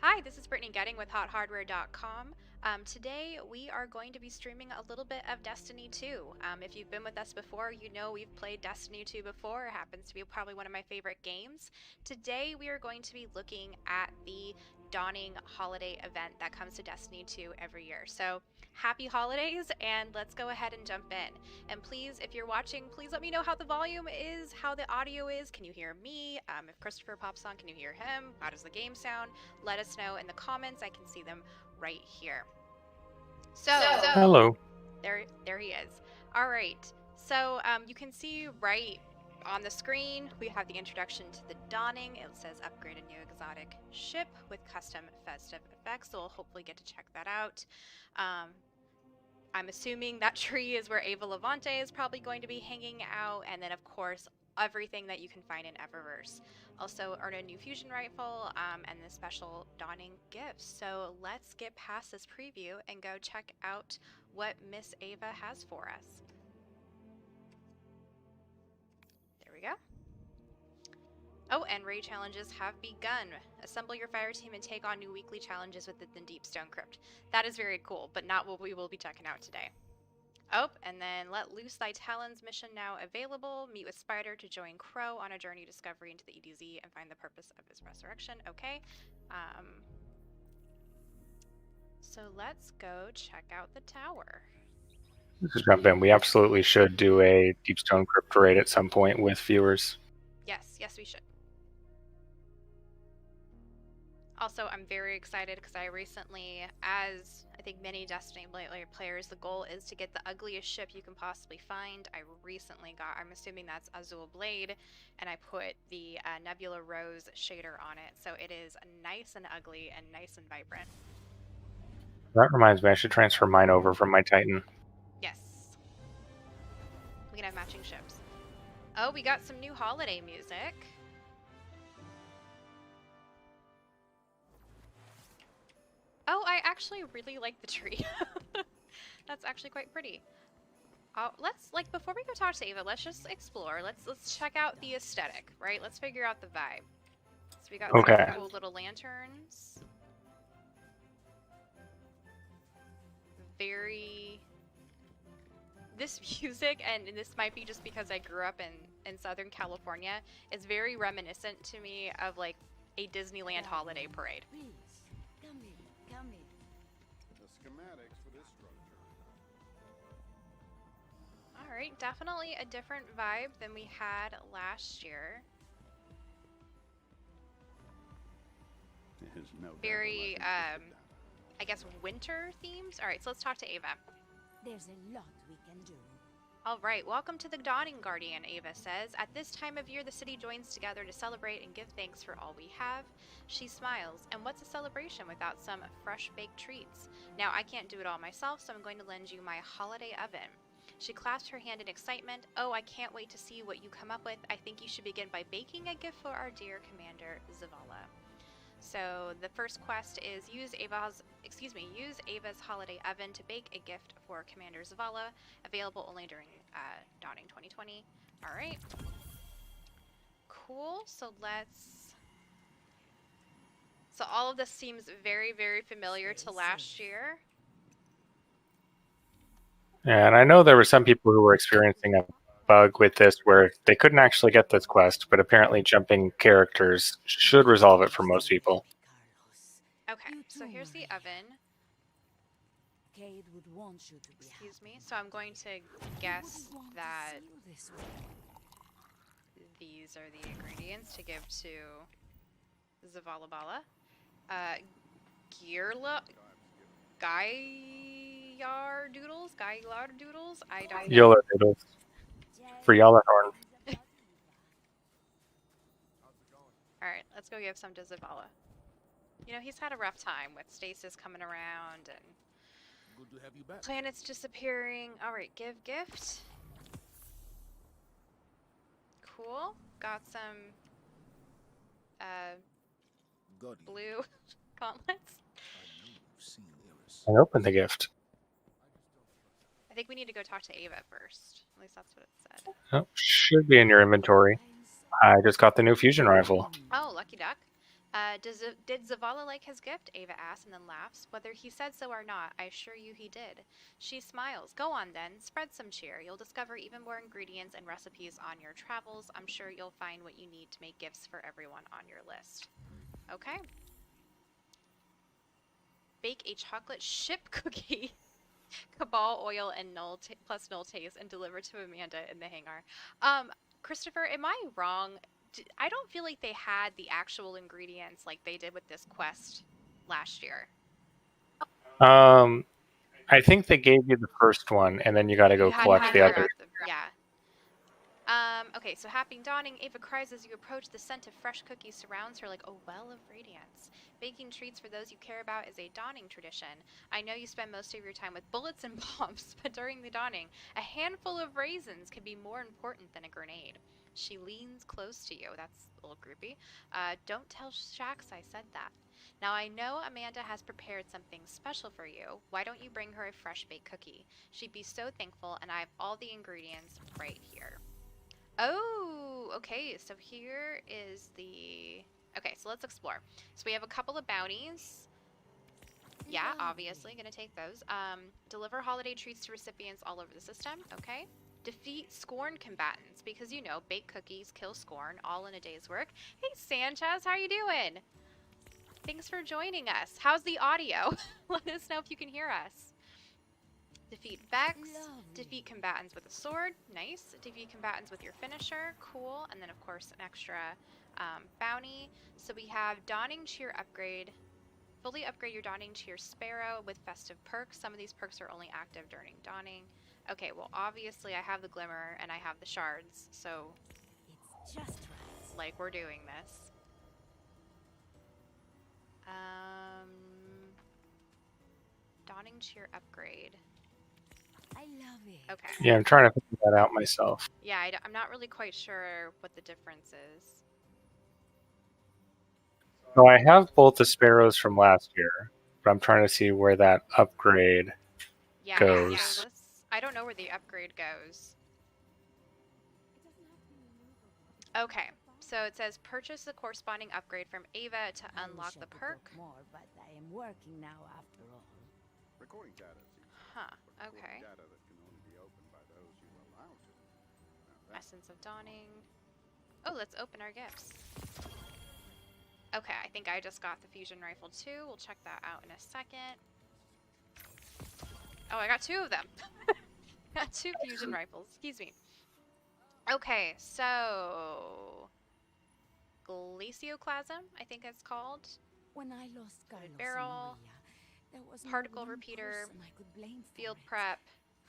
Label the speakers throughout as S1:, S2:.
S1: Hi, this is Brittany Getting with HotHardware.com. Today we are going to be streaming a little bit of Destiny 2. If you've been with us before, you know we've played Destiny 2 before. It happens to be probably one of my favorite games. Today we are going to be looking at the Dawning Holiday event that comes to Destiny 2 every year. So happy holidays, and let's go ahead and jump in. And please, if you're watching, please let me know how the volume is, how the audio is. Can you hear me? If Christopher pops on, can you hear him? How does the game sound? Let us know in the comments. I can see them right here. So
S2: Hello.
S1: there he is. All right. So you can see right on the screen, we have the introduction to the Dawning. It says upgraded new exotic ship with custom festive effects. So we'll hopefully get to check that out. I'm assuming that tree is where Ava Levante is probably going to be hanging out, and then of course everything that you can find in Eververse. Also earn a new fusion rifle and the special Dawning gifts. So let's get past this preview and go check out what Miss Ava has for us. There we go. Oh, and raid challenges have begun. Assemble your fire team and take on new weekly challenges within the Deepstone Crypt. That is very cool, but not what we will be checking out today. Oh, and then let loose thy talons mission now available. Meet with Spider to join Crow on a journey discovery into the EDZ and find the purpose of his resurrection. Okay. So let's go check out the tower.
S2: Just jump in. We absolutely should do a Deepstone Crypt raid at some point with viewers.
S1: Yes, we should. Also, I'm very excited because I recently, as I think many Destiny players, the goal is to get the ugliest ship you can possibly find. I recently got, I'm assuming that's Azul Blade, and I put the Nebula Rose shader on it. So it is nice and ugly and nice and vibrant.
S2: That reminds me, I should transfer mine over from my Titan.
S1: Yes. We can have matching ships. Oh, we got some new holiday music. Oh, I actually really like the tree. That's actually quite pretty. Let's, like, before we go talk to Ava, let's just explore. Let's check out the aesthetic, right? Let's figure out the vibe. So we got some cool little lanterns. This music, and this might be just because I grew up in Southern California, is very reminiscent to me of, like, a Disneyland holiday parade.
S3: Come in. The schematics for this structure.
S1: Alright, definitely a different vibe than we had last year. Very, I guess, winter themes? Alright, so let's talk to Ava.
S4: There's a lot we can do.
S1: Alright, welcome to the Dawning Guardian, Ava says. At this time of year, the city joins together to celebrate and give thanks for all we have. She smiles. And what's a celebration without some fresh-baked treats? Now, I can't do it all myself, so I'm going to lend you my holiday oven. She clasps her hand in excitement. Oh, I can't wait to see what you come up with. I think you should begin by baking a gift for our dear Commander Zavala. So the first quest is use Ava's holiday oven to bake a gift for Commander Zavala, available only during Dawning 2020. All right. Cool. So all of this seems very, very familiar to last year.
S2: Yeah, and I know there were some people who were experiencing a bug with this where they couldn't actually get this quest, but apparently jumping characters should resolve it for most people.
S1: Okay, so here's the oven. Excuse me. So I'm going to guess that these are the ingredients to give to Zavala Bala. Gaillard doodles? I don't know.
S2: Yola doodles. For Yala Horn.
S1: Alright, let's go give some to Zavala. You know, he's had a rough time with stasis coming around and
S3: good to have you back.
S1: Planets disappearing. Alright, give gift. Cool. Got some blue gauntlets.
S2: And open the gift.
S1: I think we need to go talk to Ava first. At least that's what it said.
S2: Oh, should be in your inventory. I just got the new fusion rifle.
S1: Oh, lucky duck. Did Zavala like his gift? Ava asks and then laughs. Whether he said so or not, I assure you he did. She smiles. Go on then, spread some cheer. You'll discover even more ingredients and recipes on your travels. I'm sure you'll find what you need to make gifts for everyone on your list. Okay. Bake a chocolate chip cookie. Cabal oil and plus null taste and deliver to Amanda in the hangar. Christopher, am I wrong? I don't feel like they had the actual ingredients like they did with this quest last year.
S2: I think they gave you the first one, and then you got to go collect the others.
S1: Yeah. Okay, so happy dawning, Ava cries as you approach. The scent of fresh cookies surrounds her like a well of radiance. Baking treats for those you care about is a dawning tradition. I know you spend most of your time with bullets and bombs, but during the dawning, a handful of raisins can be more important than a grenade. She leans close to you. That's a little groupie. Don't tell Shax I said that. Now I know Amanda has prepared something special for you. Why don't you bring her a fresh baked cookie? She'd be so thankful, and I have all the ingredients right here. Oh, okay, so here is the... Okay, so let's explore. So we have a couple of bounties. Yeah, obviously, gonna take those. Deliver holiday treats to recipients all over the system. Okay. Defeat Scorn combatants, because you know, bake cookies, kill Scorn, all in a day's work. Hey, Sanchez, how are you doing? Thanks for joining us. How's the audio? Let us know if you can hear us. Defeat Vex. Defeat combatants with a sword. Nice. Defeat combatants with your finisher. Cool. And then, of course, an extra bounty. So we have Dawning Cheer upgrade. Fully upgrade your Dawning Cheer Sparrow with festive perks. Some of these perks are only active during Dawning. Okay, well, obviously I have the Glimmer and I have the shards, so
S4: It's just right.
S1: like we're doing this. Dawning Cheer upgrade.
S4: I love it.
S1: Okay.
S2: Yeah, I'm trying to figure that out myself.
S1: Yeah, I'm not really quite sure what the difference is.
S2: So I have both the sparrows from last year, but I'm trying to see where that upgrade goes.
S1: Yeah, I don't know where the upgrade goes. Okay, so it says purchase the corresponding upgrade from Ava to unlock the perk.
S4: More, but I am working now after all.
S3: Recording data.
S1: Huh, okay.
S3: Data that can only be opened by those you allow to.
S1: Essence of Dawning. Oh, let's open our gifts. Okay, I think I just got the fusion rifle too. We'll check that out in a second. Oh, I got two of them. Got two fusion rifles. Excuse me. Okay, so Glacioclasm, I think it's called.
S4: When I lost Carlos
S1: barrel,
S4: there was
S1: particle
S4: no
S1: repeater,
S4: I could blame for
S1: field
S4: it.
S1: prep,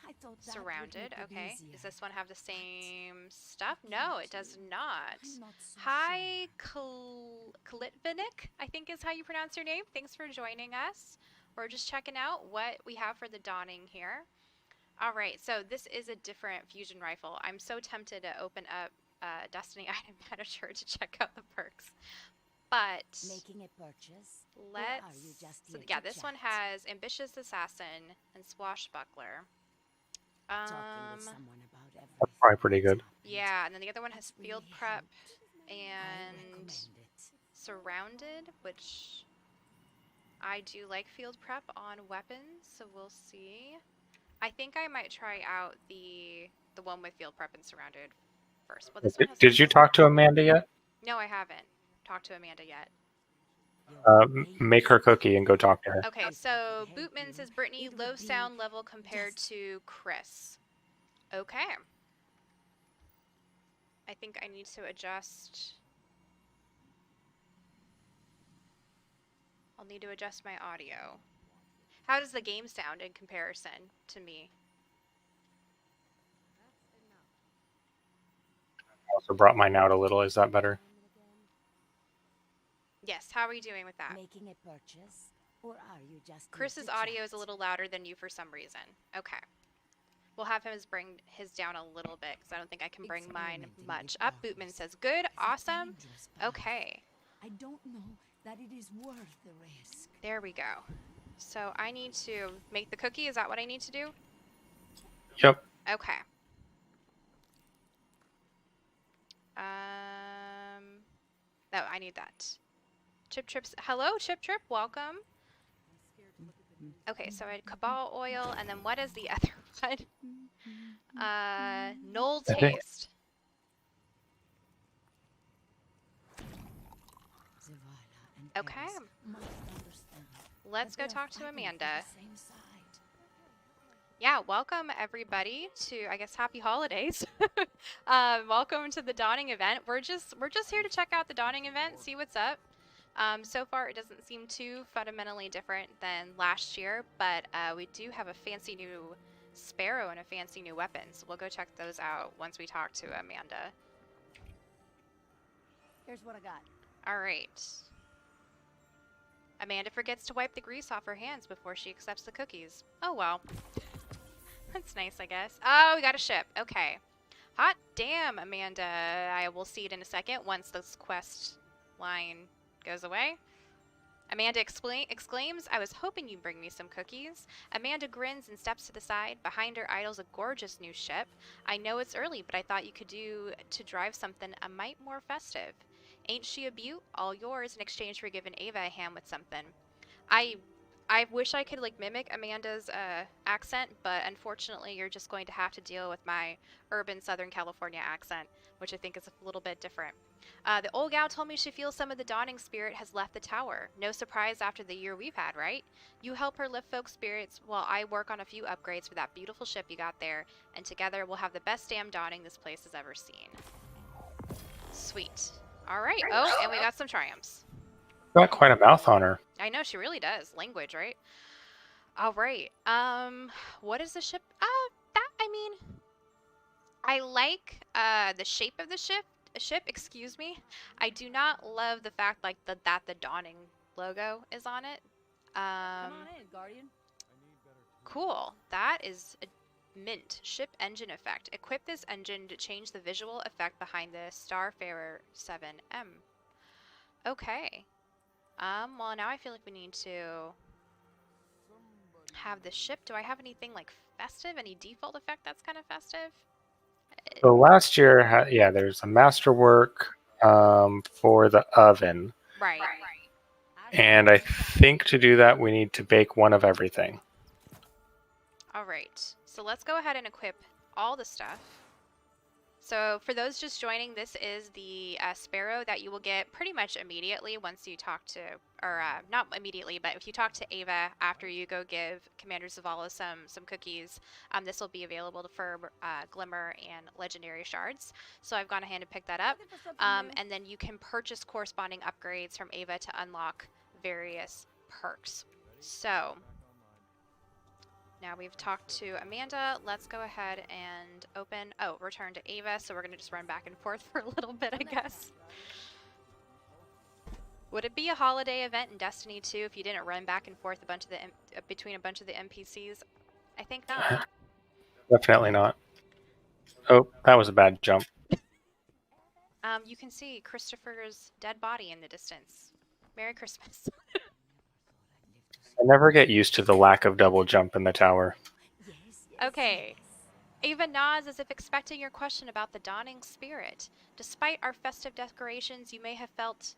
S4: I thought that
S1: surrounded.
S4: would make it
S1: Okay,
S4: easier.
S1: does this one have the same stuff? No, it does not.
S4: I'm not so
S1: Hi,
S4: sure.
S1: Klitvinik, I think is how you pronounce your name. Thanks for joining us. We're just checking out what we have for the Dawning here. All right, so this is a different fusion rifle. I'm so tempted to open up Destiny Item Manager to check out the perks, but
S4: Making a purchase?
S1: let's.
S4: Or are you just
S1: So
S4: here
S1: yeah,
S4: to
S1: this one
S4: chat?
S1: has Ambitious Assassin and Swashbuckler.
S4: Talking with someone about everything.
S2: That's probably pretty good.
S1: Yeah, and then the other one has
S4: That's
S1: Field
S4: really
S1: Prep
S4: helped. I
S1: and
S4: recommend it.
S1: Surrounded, which I do like Field Prep on weapons, so we'll see. I think I might try out the one with Field Prep and Surrounded first. Well, this one has
S2: Did you talk to Amanda yet?
S1: No, I haven't talked to Amanda yet.
S2: Make her cookie and go talk to her.
S1: Okay, so Bootman says Brittany, low sound level compared to Chris. Okay. I think I need to adjust. I'll need to adjust my audio. How does the game sound in comparison to me?
S2: Also brought mine out a little. Is that better?
S1: Yes, how are you doing with that?
S4: Making a purchase? Or are you just here
S1: Chris's
S4: to
S1: audio
S4: chat?
S1: is a little louder than you for some reason. Okay. We'll have him bring his down a little bit because I don't think I can bring mine
S4: Experimenting
S1: much
S4: with
S1: up.
S4: darkness
S1: Bootman says, good,
S4: is a
S1: awesome.
S4: dangerous path.
S1: Okay,
S4: I don't know that it is worth the risk.
S1: there we go. So I need to make the cookie. Is that what I need to do?
S2: Yep.
S1: Okay. No, I need that. Chip Trip's. Hello, Chip Trip. Welcome. Okay, so I had Cabal Oil, and then what is the other one? Knoll
S2: I think
S1: Taste. Okay. Let's go talk to Amanda. Yeah, welcome everybody to, I guess, happy holidays. Welcome to the Dawning event. We're just here to check out the Dawning event, see what's up. So far, it doesn't seem too fundamentally different than last year, but we do have a fancy new sparrow and a fancy new weapon, so we'll go check those out once we talk to Amanda.
S4: Here's what I got.
S1: All right. Amanda forgets to wipe the grease off her hands before she accepts the cookies. Oh well. That's nice, I guess. Oh, we got a ship. Okay. Hot damn, Amanda. I will see it in a second once this quest line goes away. Amanda exclaims, I was hoping you'd bring me some cookies. Amanda grins and steps to the side. Behind her idles a gorgeous new ship. I know it's early, but I thought you could do to drive something a mite more festive. Ain't she a beaut? All yours in exchange for giving Ava a hand with something. I wish I could like mimic Amanda's accent, but unfortunately you're just going to have to deal with my urban Southern California accent, which I think is a little bit different. The old gal told me she feels some of the dawning spirit has left the tower. No surprise after the year we've had, right? You help her lift folks' spirits while I work on a few upgrades for that beautiful ship you got there, and together we'll have the best damn dawning this place has ever seen. Sweet. Alright. Oh, and we got some triumphs.
S2: got quite a mouth on her.
S1: I know, she really does. Language, right? Alright. What is the ship? I like the shape of the ship, excuse me. I do not love the fact like that the Dawning logo is on it.
S4: Come on in, Guardian.
S1: Cool. That is a mint. Ship engine effect. Equip this engine to change the visual effect behind the Starfarer 7M. Okay. Well, now I feel like we need to have the ship. Do I have anything like festive? Any default effect that's kind of festive?
S2: So last year, yeah, there's a masterwork for the oven.
S1: Right.
S2: And I think to do that, we need to bake one of everything.
S1: All right. So let's go ahead and equip all the stuff. So for those just joining, this is the sparrow that you will get pretty much immediately once you talk to, or not immediately, but if you talk to Ava after you go give Commander Zavala some cookies, this will be available for Glimmer and Legendary Shards. So I've gone ahead and picked that up. And then you can purchase corresponding upgrades from Ava to unlock various perks. So now we've talked to Amanda, let's go ahead and return to Ava, so we're going to just run back and forth for a little bit, I guess. Would it be a holiday event in Destiny 2 if you didn't run back and forth between a bunch of the NPCs? I think not.
S2: Definitely not. Oh, that was a bad jump.
S1: You can see Christopher's dead body in the distance. Merry Christmas.
S2: I never get used to the lack of double jump in the tower.
S1: Okay. Ava nods as if expecting your question about the dawning spirit. Despite our festive decorations, you may have felt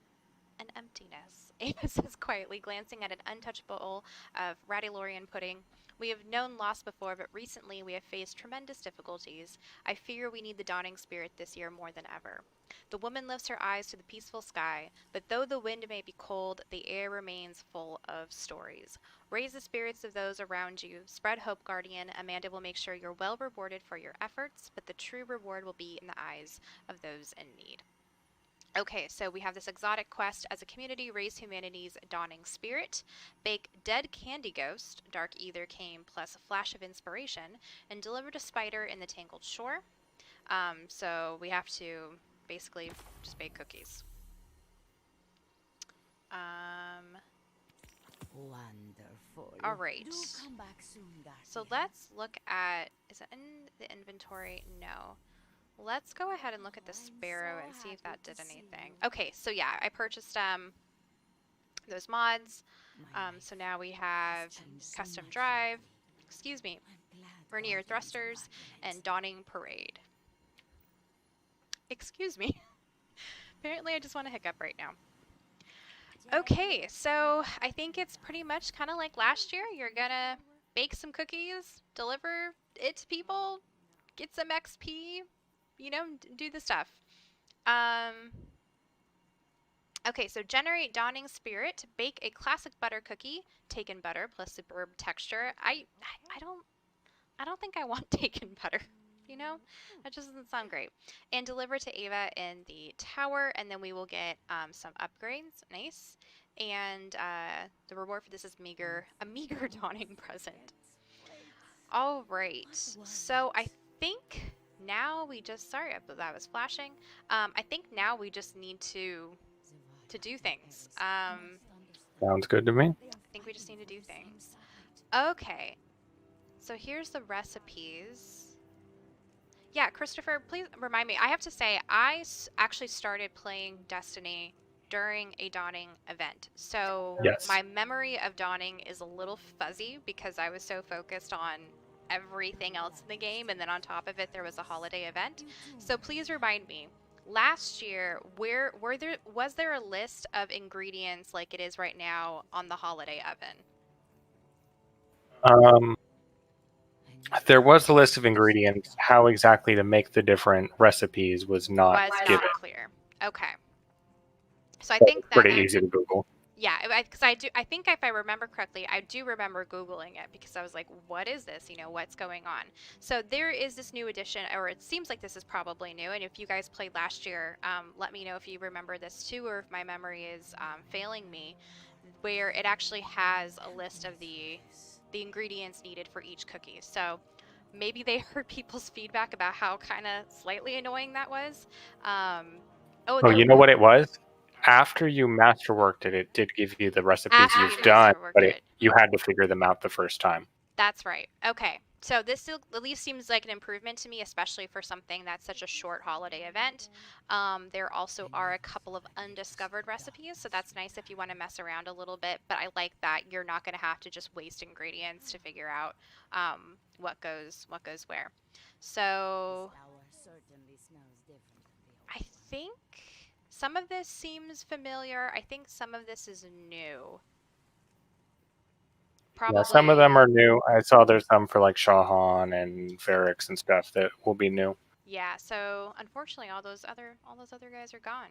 S1: an emptiness. Ava says quietly, glancing at an untouched bowl of Radilorian pudding. We have known loss before, but recently we have faced tremendous difficulties. I fear we need the dawning spirit this year more than ever. The woman lifts her eyes to the peaceful sky, but though the wind may be cold, the air remains full of stories. Raise the spirits of those around you. Spread hope, Guardian. Amanda will make sure you're well rewarded for your efforts, but the true reward will be in the eyes of those in need. Okay, so we have this exotic quest. As a community, raise humanity's dawning spirit. Bake dead candy ghost, dark ether came plus a flash of inspiration, and deliver to Spider in the Tangled Shore. So we have to basically just bake cookies.
S4: Wonderful.
S1: All right.
S4: Do come back soon, Guardian.
S1: So let's look at, is it in the inventory? No. Let's go ahead and look at the sparrow and see if that did anything. Okay, so yeah, I purchased those mods. So now we have custom drive, excuse me, vernier thrusters, and dawning parade. Excuse me. Apparently I just want to hiccup right now. Okay, so I think it's pretty much kind of like last year. You're gonna bake some cookies, deliver it to people, get some XP, you know, do the stuff. Um, okay, so generate dawning spirit, bake a classic butter cookie, taken butter plus superb texture. I don't think I want taken butter. You know, that just doesn't sound great. And deliver to Ava in the tower, and then we will get some upgrades. Nice. And the reward for this is a meager dawning present. All right. So I think now we just sorry that was flashing. I think now we just need to do things.
S2: Sounds good to me.
S1: I think we just need to do things. Okay. So here's the recipes. Yeah, Christopher, please remind me. I have to say, actually started playing Destiny during a Dawning event. So
S2: Yes.
S1: my memory of Dawning is a little fuzzy because I was so focused on everything else in the game, and then on top of it, there was a holiday event. So please remind me. Last year, was there a list of ingredients like it is right now on the holiday oven?
S2: There was a list of ingredients. How exactly to make the different recipes was not given.
S1: Not clear. Okay. So I think that
S2: Pretty easy to Google.
S1: yeah, because I think if I remember correctly, I do remember Googling it because I was like, what is this? You know, what's going on? So there is this new edition, or it seems like this is probably new. And if you guys played last year, let me know if you remember this too, or if my memory is failing me, where it actually has a list of the ingredients needed for each cookie. So maybe they heard people's feedback about how kind of slightly annoying that was.
S2: Oh, you know what it was? After you masterworked it, it did give you the recipes
S1: After
S2: you've
S1: you
S2: done,
S1: masterworked
S2: but
S1: it.
S2: you had to figure them out the first time.
S1: That's right. Okay. So this still at least seems like an improvement to me, especially for something that's such a short holiday event. There also are a couple of undiscovered recipes, so that's nice if you want to mess around a little bit. But I like that you're not going to have to just waste ingredients to figure out what goes where. So I think some of this seems familiar. I think some of this is new. Probably.
S2: Yeah, some of them are new. I saw there's some for like Shahan and Ferrix and stuff that will be new.
S1: Yeah, so unfortunately all those other guys are gone.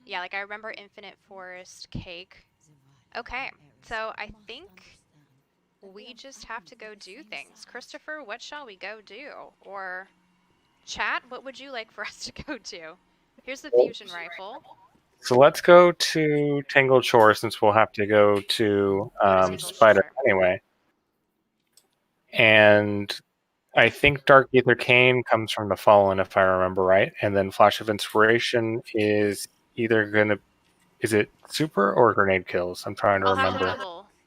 S1: Yeah, like I remember Infinite Forest Cake. Okay, so I think we just have to go do things. Christopher, what shall we go do? Or chat, what would you like for us to go do? Here's the fusion rifle.
S2: So let's go to Tangled Shore since we'll have to go to Spider anyway. And I think Dark Ether Cane comes from the Fallen, if I remember right. And then Flash of Inspiration is either is it super or grenade kills? I'm trying to remember.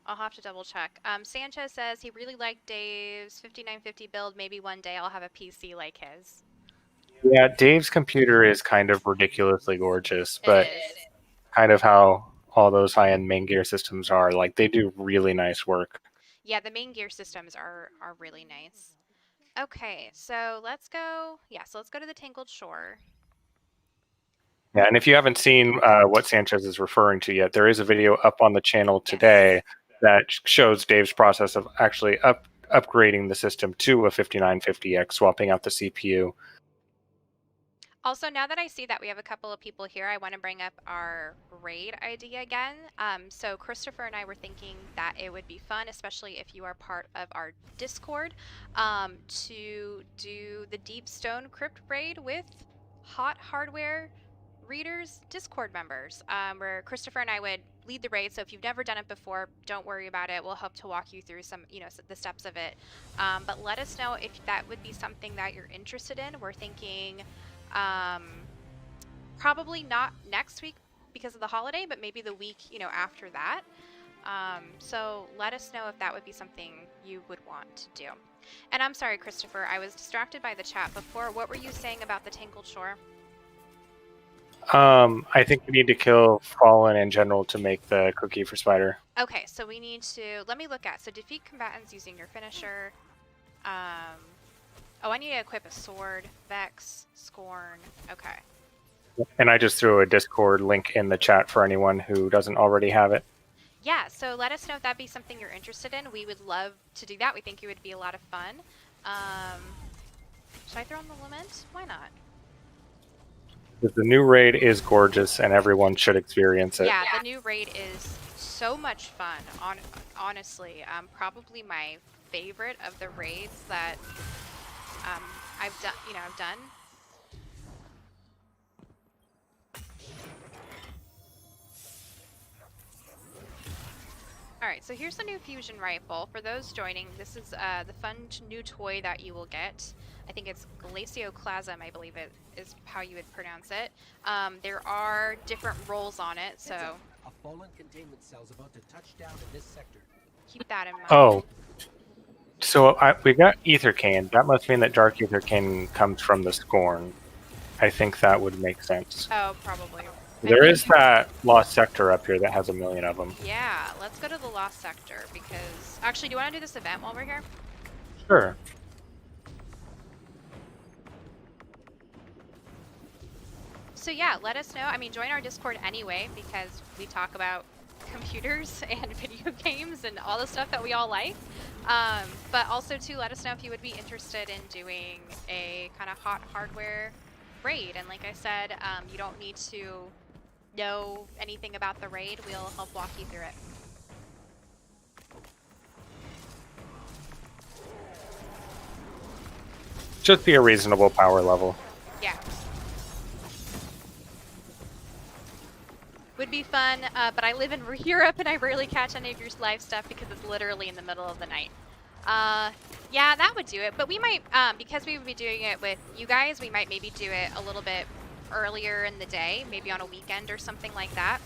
S1: I'll have to double check. Sanchez says he really liked Dave's 5950 build. Maybe one day I'll have a PC like his.
S2: Yeah, Dave's computer is kind of ridiculously gorgeous, but kind of how all those high-end main gear systems are. Like, they do really nice work.
S1: Yeah, the main gear systems are really nice. Okay, so let's go. Yeah, so let's go to the Tangled Shore.
S2: Yeah, and if you haven't seen what Sanchez is referring to yet, there is a video up on the channel today that shows Dave's process of actually upgrading the system to a 5950X, swapping out the CPU.
S1: Also, now that I see that we have a couple of people here, I want to bring up our raid idea again. So Christopher and I were thinking that it would be fun, especially if you are part of our Discord, to do the Deep Stone Crypt raid with Hot Hardware Readers Discord members, where Christopher and I would lead the raid. So if you've never done it before, don't worry about it. We'll help to walk you through some, the steps of it. But let us know if that would be something that you're interested in. We're thinking probably not next week because of the holiday, but maybe the week, after that. So let us know if that would be something you would want to do. And I'm sorry, Christopher, I was distracted by the chat before. What were you saying about the Tangled Shore?
S2: I think we need to kill Fallen in general to make the cookie for Spider.
S1: Okay, so we need to, let me look at, so defeat combatants using your finisher. Oh, I need to equip a sword, Vex, Scorn, okay.
S2: And I just threw a Discord link in the chat for anyone who doesn't already have it.
S1: Yeah, so let us know if that'd be something you're interested in. We would love to do that. We think it would be a lot of fun. Should I throw in the lament? Why not?
S2: The new raid is gorgeous, and everyone should experience it.
S1: Yeah, the new raid is so much fun. Honestly, probably my favorite of the raids that I've done. Alright, so here's the new fusion rifle. For those joining, this is the fun new toy that you will get. I think it's Glacioclasm, I believe it is how you would pronounce it. There are different roles on it, so
S5: a fallen containment cell's about to touch down in this sector.
S1: keep that in mind.
S2: Oh. So we got Ether Cane. That must mean that Dark Ether Cane comes from the Scorn. I think that would make sense.
S1: Oh, probably.
S2: There is that Lost Sector up here that has 1 million of them.
S1: Yeah, let's go to the Lost Sector because... Actually, do you want to do this event while we're here?
S2: Sure.
S1: So yeah, let us know. I mean, join our Discord anyway because we talk about computers and video games and all the stuff that we all like. But also, too, let us know if you would be interested in doing a kind of hot hardware raid. And like I said, you don't need to know anything about the raid. We'll help walk you through it.
S2: Just be a reasonable power level.
S1: Yeah. Would be fun, but I live in Europe and I rarely catch any of your live stuff because it's literally in the middle of the night. Yeah, that would do it, but we might, because we would be doing it with you guys, we might maybe do it a little bit earlier in the day, maybe on a weekend or something like that.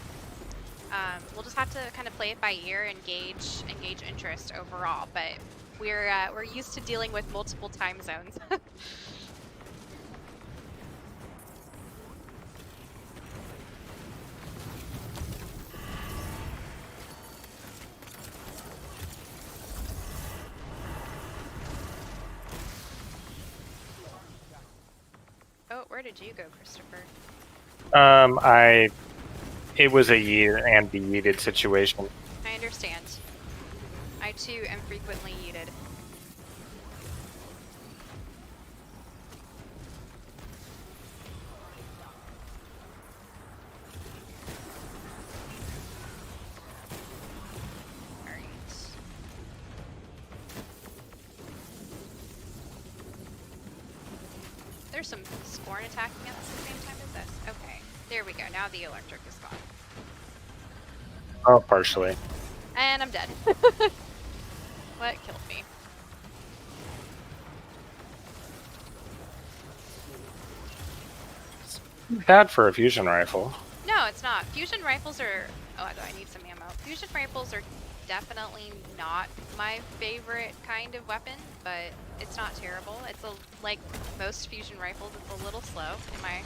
S1: We'll just have to kind of play it by ear and gauge interest overall, but we're used to dealing with multiple time zones. Oh, where did you go, Christopher?
S2: It was a yeet and be yeeted situation.
S1: I understand. I too am frequently yeeted. Alright. There's some Scorn attacking us at the same time as this. Okay. There we go. Now the electric is gone.
S2: Oh, partially.
S1: And I'm dead. What killed me?
S2: Bad for a fusion rifle.
S1: No, it's not. Fusion rifles are... Oh, I need some ammo. Fusion rifles are definitely not my favorite kind of weapon, but it's not terrible. It's like most fusion rifles, it's a little slow in my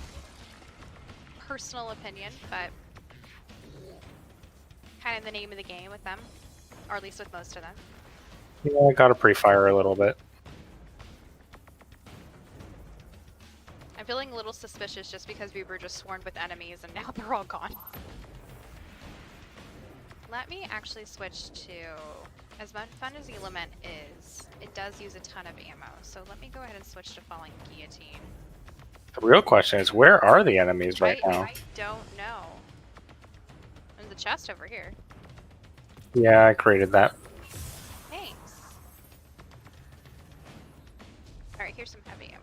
S1: personal opinion, but kind of the name of the game with them, or at least with most of them.
S2: Yeah, I got to pre-fire a little bit.
S1: I'm feeling a little suspicious just because we were just swarmed with enemies and now they're all gone. Let me actually switch to, as much fun as the Lament is, it does use a ton of ammo, so let me go ahead and switch to Falling Guillotine.
S2: The real question is, where are the enemies right now?
S1: I don't know. There's a chest over here.
S2: Yeah, I created that.
S1: Thanks. Alright, here's some heavy ammo.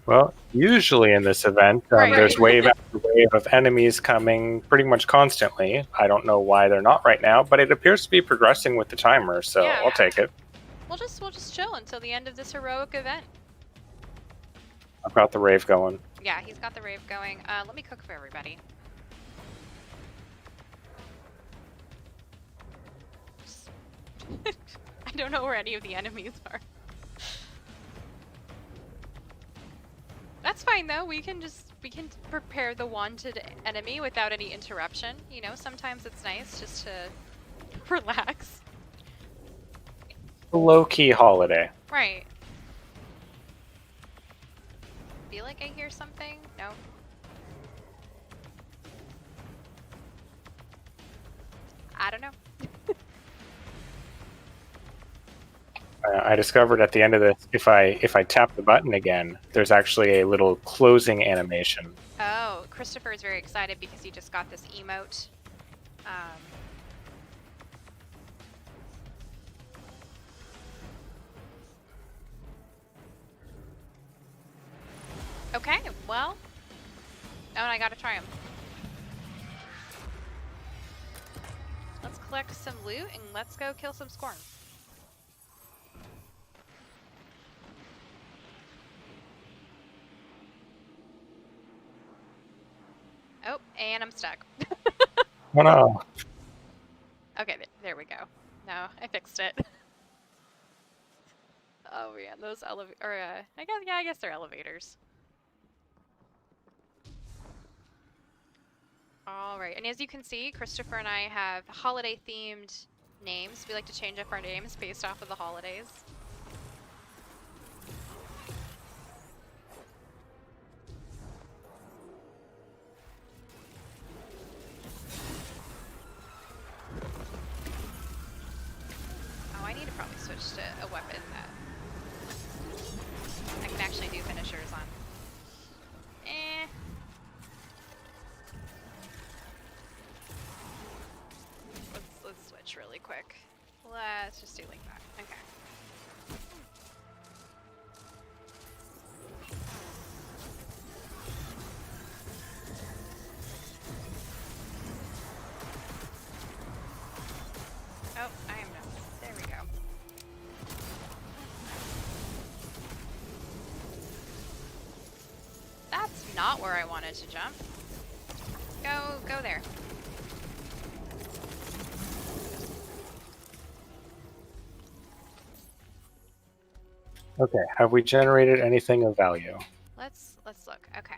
S2: Well, usually in this event, there's wave after wave of enemies coming pretty much constantly. I don't know why they're not right now, but it appears to be progressing with the timer, so
S1: Yeah.
S2: I'll take it.
S1: We'll just chill until the end of this heroic event.
S2: I've got the rave going.
S1: Yeah, he's got the rave going. Let me cook for everybody. I don't know where any of the enemies are. That's fine though. We can prepare the wanted enemy without any interruption. You know, sometimes it's nice just to relax.
S2: A low-key holiday.
S1: Right. like I hear something. No. I don't know.
S2: I discovered at the end of this, if I tap the button again, there's actually a little closing animation.
S1: Oh, Christopher is very excited because he just got this emote. Okay, well. Oh, and I gotta try him. Let's collect some loot and let's go kill some Scorn. Oh, and I'm stuck.
S2: Oh no.
S1: Okay, there we go. No, I fixed it. Oh man, those I guess they're elevators. All right, and as you can see, Christopher and I have holiday-themed names. We like to change up our names based off of the holidays. Oh, I need to probably switch to a weapon that I can actually do finishers on. Let's switch really quick. Let's just do like that. Okay. Oh, I am not. There we go. That's not where I wanted to jump. Go there.
S2: Okay, have we generated anything of value?
S1: Let's look. Okay.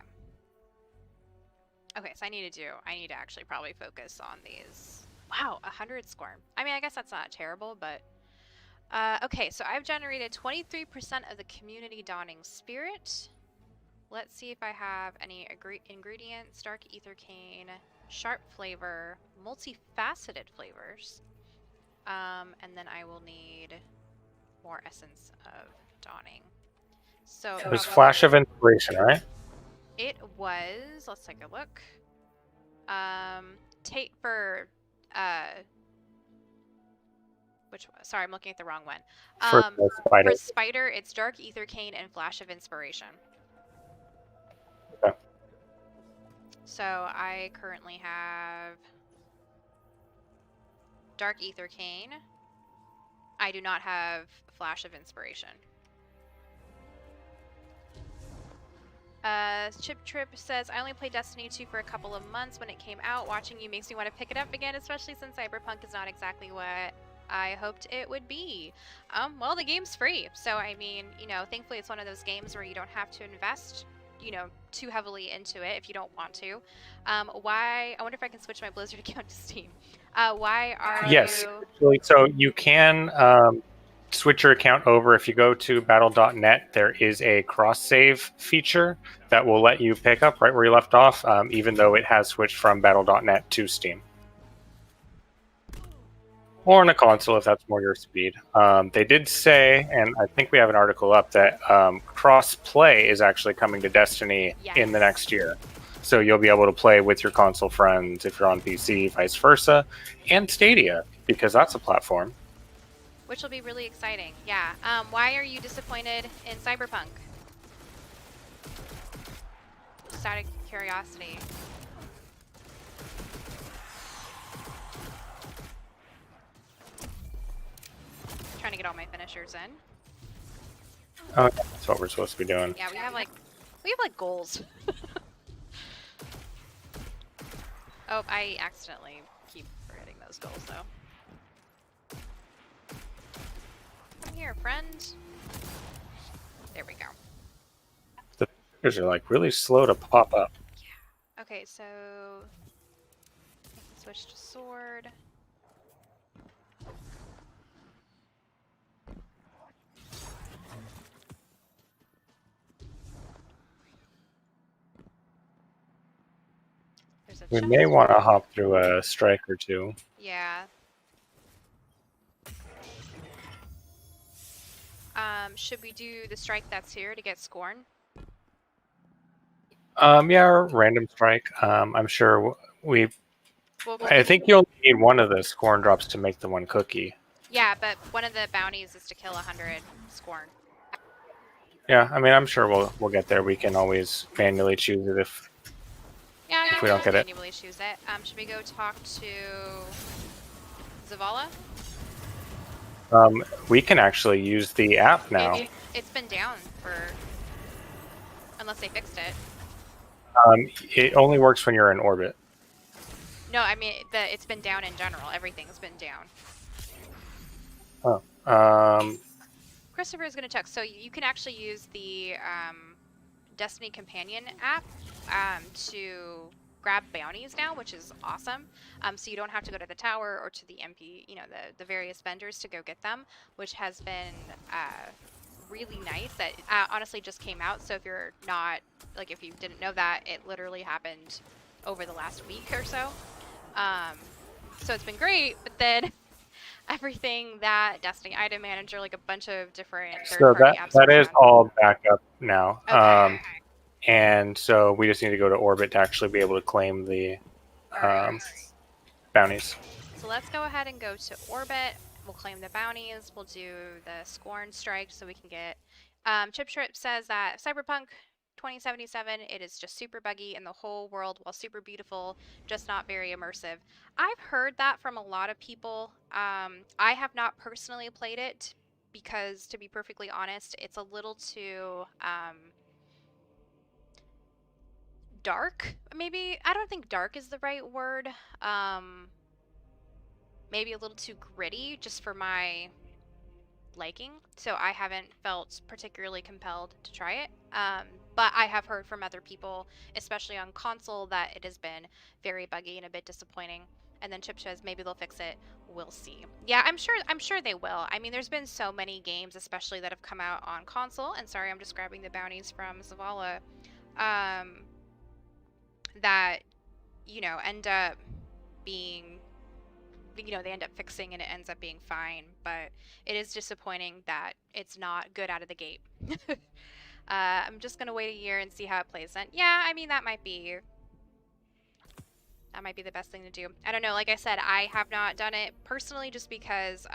S1: Okay, so I need to actually probably focus on these. Wow, 100 score. I mean, I guess that's not terrible, but okay, so I've generated 23% of the community dawning spirit. Let's see if I have any ingredients: dark ether cane, sharp flavor, multifaceted flavors. And then I will need more essence of dawning. So
S2: It was Flash of Inspiration, right?
S1: it was, let's take a look. Tate for which one? Sorry, I'm looking at the wrong one.
S2: For the spider.
S1: For spider, it's dark ether cane and flash of inspiration.
S2: Okay.
S1: So I currently have dark ether cane. I do not have flash of inspiration. Chip Trip says, I only played Destiny 2 for a couple of months when it came out. Watching you makes me want to pick it up again, especially since Cyberpunk is not exactly what I hoped it would be. Well, the game's free. So, I mean, you know, thankfully it's one of those games where you don't have to invest, you know, too heavily into it if you don't want to. I wonder if I can switch my Blizzard account to Steam. Why are
S2: Yes.
S1: you...
S2: So you can switch your account over. If you go to battle.net, there is a cross-save feature that will let you pick up right where you left off, even though it has switched from battle.net to Steam. Or on a console if that's more your speed. They did say, and I think we have an article up, that cross-play is actually coming to Destiny in the next year. So you'll be able to play with your console friends if you're on PC, vice versa, and Stadia, because that's a platform.
S1: Which will be really exciting. Yeah. Why are you disappointed in Cyberpunk? Just out of curiosity. Trying to get all my finishers in.
S2: Oh, that's what we're supposed to be doing.
S1: Yeah, we have like goals. Oh, I accidentally keep forgetting those goals though. Come here, friend. There we go.
S2: The pictures are like really slow to pop up.
S1: Yeah. Okay, so I can switch to sword. a
S2: We
S1: chest.
S2: may want to hop through a strike or two.
S1: Yeah. Should we do the strike that's here to get Scorn?
S2: Yeah, or random strike. I'm sure we.
S1: Well,
S2: I think you'll need one of the scorn drops to make the one cookie.
S1: yeah, but one of the bounties is to kill 100 Scorn.
S2: Yeah, I mean, I'm sure we'll get there. We can always manually choose it if
S1: Yeah,
S2: we don't get it.
S1: manually choose it. Should we go talk to Zavala?
S2: We can actually use the app now.
S1: It's been down for, unless they fixed it.
S2: It only works when you're in orbit.
S1: No, I mean it's been down in general. Everything's been down.
S2: Oh.
S1: Christopher is going to check. So you can actually use the Destiny Companion app to grab bounties now, which is awesome. So you don't have to go to the tower or to the MP, the various vendors to go get them, which has been really nice. That honestly just came out. So if you're not, like, if you didn't know that, it literally happened over the last week or so. So it's been great, but then everything that Destiny Item Manager, like a bunch of different third-party apps.
S2: That is all back up now.
S1: Okay.
S2: And so we just need to go to orbit to actually be able to claim the bounties.
S1: So let's go ahead and go to orbit. We'll claim the bounties. We'll do the Scorn strike so we can get. Chip Trip says that Cyberpunk 2077, it is just super buggy in the whole world, while super beautiful, just not very immersive. I've heard that from a lot of people. I have not personally played it because, to be perfectly honest, it's a little too dark. Maybe, I don't think dark is the right word. Maybe a little too gritty just for my liking, so I haven't felt particularly compelled to try it. But I have heard from other people, especially on console, that it has been very buggy and a bit disappointing. And then Chip says maybe they'll fix it. We'll see. Yeah, I'm sure they will. I mean, there's been so many games, especially that have come out on console. And sorry, I'm just grabbing the bounties from Zavala. That end up being. They end up fixing and it ends up being fine, but it is disappointing that it's not good out of the gate. I'm just gonna wait a year and see how it plays. And yeah, I mean, that might be the best thing to do. I don't know. Like I said, I have not done it personally just because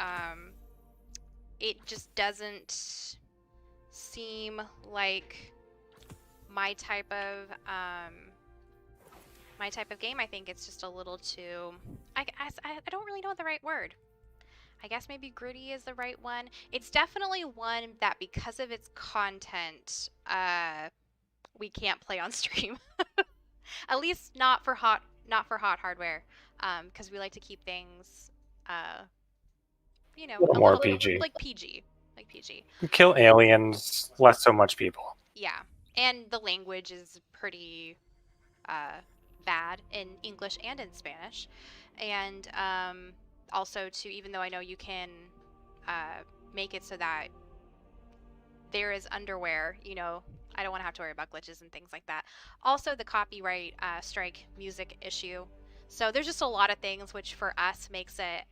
S1: it just doesn't seem like my type of game. I think it's just a little too, I don't really know the right word. I guess maybe gritty is the right one. It's definitely one that, because of its content, we can't play on stream. At least not for hot hardware, because we like to keep things, a
S2: little more PG.
S1: like PG.
S2: Kill aliens, less so much people.
S1: Yeah, and the language is pretty bad in English and in Spanish, and also even though I know you can make it so that there is underwear, I don't want to have to worry about glitches and things like that. Also, the copyright strike music issue. So there's just a lot of things which for us makes it,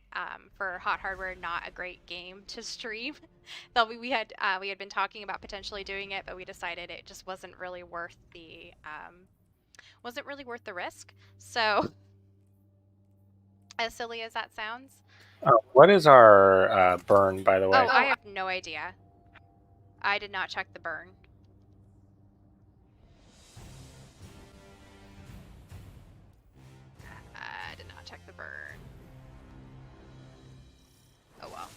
S1: for hot hardware, not a great game to stream. Though we had been talking about potentially doing it, but we decided it just wasn't really worth the risk. So, as silly as that sounds.
S2: What is our burn, by the way?
S1: Oh, I have no idea. I did not check the burn. I did not check the burn. Oh well.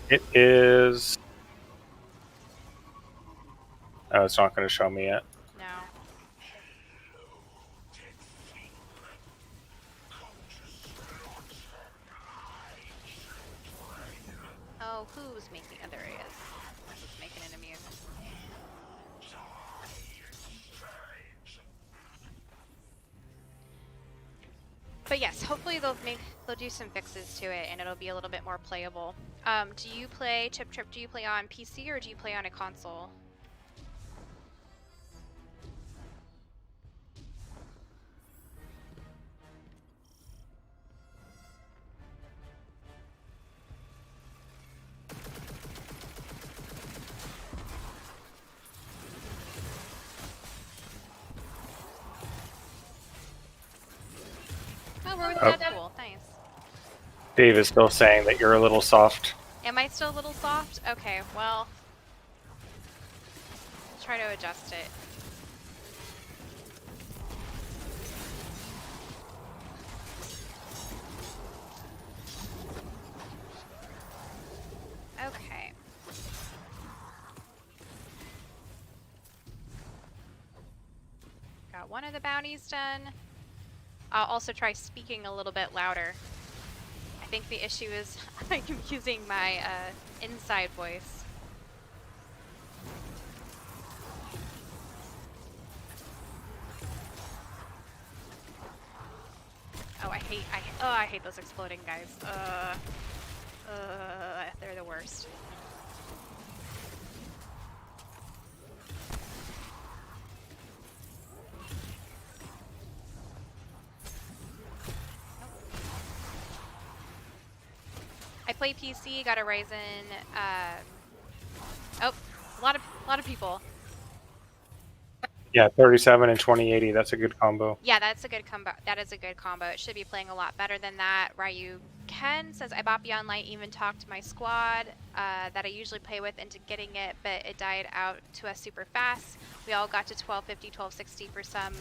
S2: It is. Oh, it's not going to show me yet.
S1: No. Oh, who's making? Oh, there he is. Who's making an immune? But yes, hopefully they'll do some fixes to it and it'll be a little bit more playable. Do you play Chip? Do you play on PC or do you play on a console? more with
S2: Oh.
S1: Deadpool. Nice.
S2: Dave is still saying that you're a little soft.
S1: Am I still a little soft? Okay, well, I'll try to adjust it. Okay. Got one of the bounties done. I'll also try speaking a little bit louder. I think the issue is I'm using my inside voice. Oh, I hate those exploding guys. They're the worst. I play PC, got a Ryzen. Oh, a lot of people.
S2: Yeah, 37 and 2080. That's a good combo.
S1: Yeah, that's a good combo. That is a good combo. It should be playing a lot better than that. Ryu Ken says, I bought Beyond Light, even talked to my squad that I usually play with into getting it, but it died out to us super fast. We all got to 1250, 1260 for some,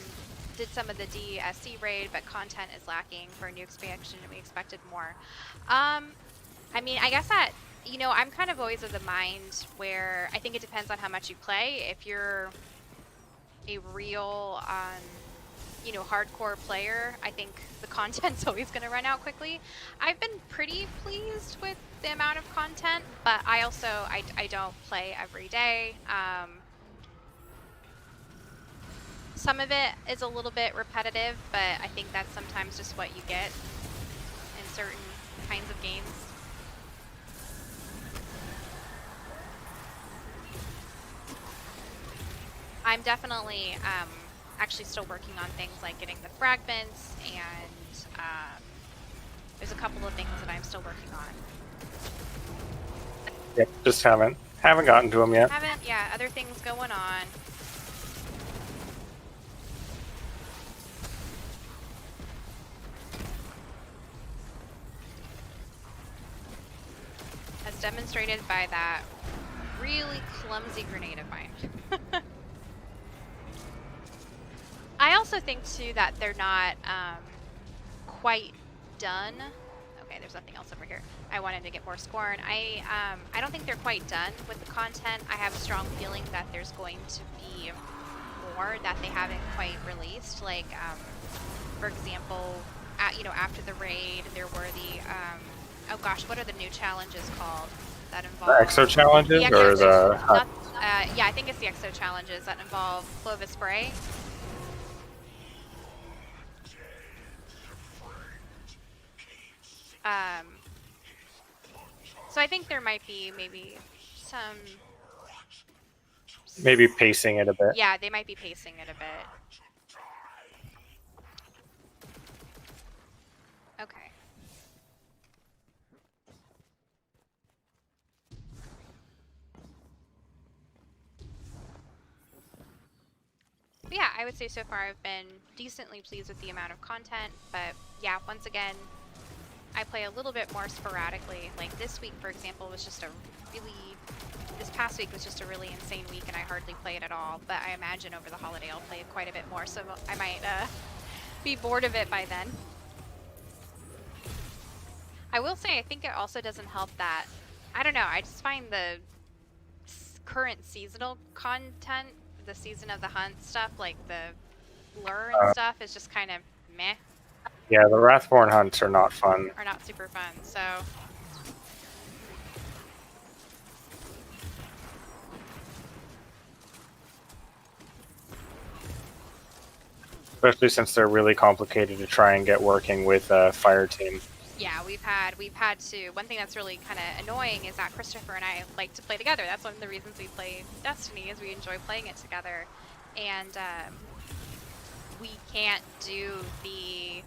S1: did some of the DSC raid, but content is lacking for a new expansion and we expected more. I mean, I guess that, you know, I'm kind of always of the mind where I think it depends on how much you play. If you're a real, you know, hardcore player, I think the content's always going to run out quickly. I've been pretty pleased with the amount of content, but I also, I don't play every day. Some of it is a little bit repetitive, but I think that's sometimes just what you get in certain kinds of games. I'm definitely actually still working on things like getting the fragments, and there's a couple of things that I'm still working on.
S2: Yep, just haven't gotten to them yet.
S1: Yeah, other things going on. As demonstrated by that really clumsy grenade of mine. I also think too that they're not quite done. Okay, there's nothing else over here. I wanted to get more scorn. I don't think they're quite done with the content. I have a strong feeling that there's going to be more that they haven't quite released. Like, for example, you know, after the raid, there were the oh gosh, what are the new challenges called that involve
S2: The exo challenges or the
S1: not, yeah, I think it's the exo challenges that involve Clovis Spray. So I think there might be maybe some...
S2: maybe pacing it a bit.
S1: Yeah, they might be pacing it a bit. Okay. But yeah, I would say so far I've been decently pleased with the amount of content, but yeah, once again, I play a little bit more sporadically. Like this week, for example, was just a really... This past week was just a really insane week and I hardly played at all, but I imagine over the holiday I'll play quite a bit more, so I might be bored of it by then. I will say, I think it also doesn't help that, I don't know, I just find the current seasonal content, the Season of the Hunt stuff, like the lure and stuff, is just kind of meh.
S2: Yeah, the Wrathborn hunts are not fun.
S1: Are not super fun, so...
S2: Especially since they're really complicated to try and get working with Fire Team.
S1: Yeah, we've had to. One thing that's really kind of annoying is that Christopher and I like to play together. That's one of the reasons we play Destiny, is we enjoy playing it together. And we can't do the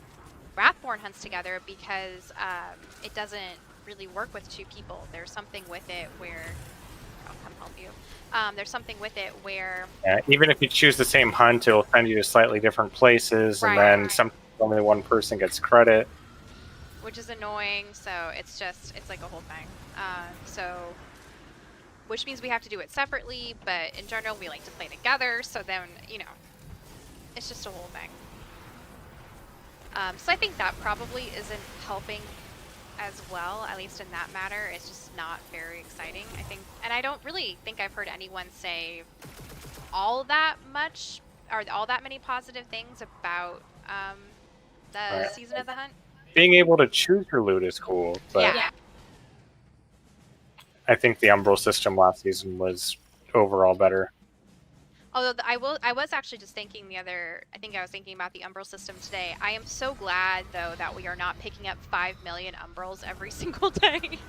S1: Wrathborn hunts together because it doesn't really work with two people. There's something with it where... I'll come help you. There's something with it where...
S2: Yeah, even if you choose the same hunt, it'll send you to slightly different places, and then some only one person gets credit.
S1: which is annoying. So it's like a whole thing. Which means we have to do it separately, but in general we like to play together. So then, it's just a whole thing. So I think that probably isn't helping as well, at least in that matter. It's just not very exciting, I think. And I don't really think I've heard anyone say all that much or all that many positive things about the season of the hunt.
S2: Being able to choose your loot is cool, but
S1: Yeah.
S2: I think the Umbral system last season was overall better.
S1: Although I was actually just thinking I think I was thinking about the Umbral system today. I am so glad though that we are not picking up 5 million Umbrals every single day. Okay,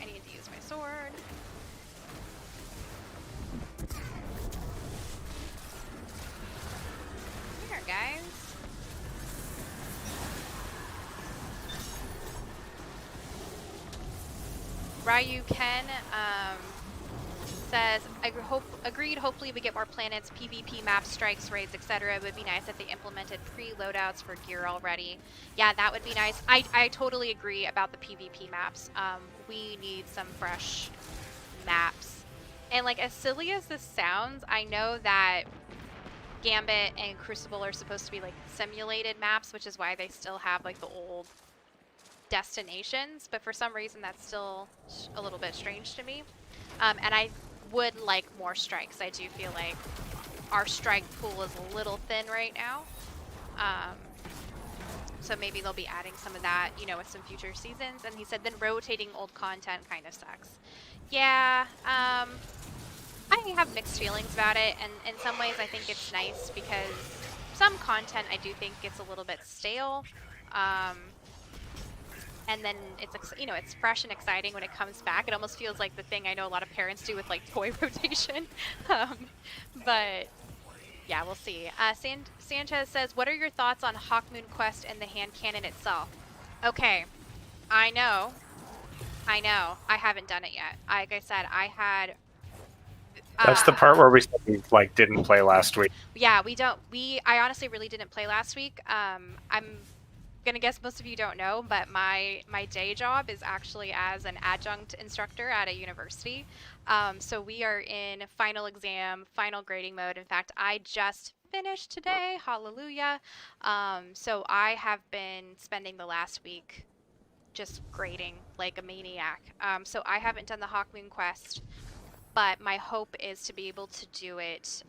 S1: I need to use my sword. Here, guys. Ryu Ken says, agreed, hopefully we get more planets, PvP maps, strikes, raids, etc. It would be nice if they implemented pre-loadouts for gear already. Yeah, that would be nice. I totally agree about the PvP maps. We need some fresh maps. And like, as silly as this sounds, I know that Gambit and Crucible are supposed to be like simulated maps, which is why they still have like the old destinations, but for some reason that's still a little bit strange to me. And I would like more strikes. I do feel like our strike pool is a little thin right now. So maybe they'll be adding some of that, with some future seasons. And he said then rotating old content kind of sucks. Yeah, I have mixed feelings about it, and in some ways I think it's nice because some content I do think gets a little bit stale. And then it's fresh and exciting when it comes back. It almost feels like the thing I know a lot of parents do with like toy rotation. But yeah, we'll see. Sanchez says, what are your thoughts on Hawkmoon quest and the hand cannon itself? Okay, I know. I haven't done it yet. Like I said, I had...
S2: That's the part where we didn't play last week.
S1: Yeah, I honestly really didn't play last week. I'm gonna guess most of you don't know, but my day job is actually as an adjunct instructor at a university. So we are in final exam, final grading mode. In fact, I just finished today, hallelujah. So I have been spending the last week just grading like a maniac. So I haven't done the Hawkmoon quest, but my hope is to be able to do it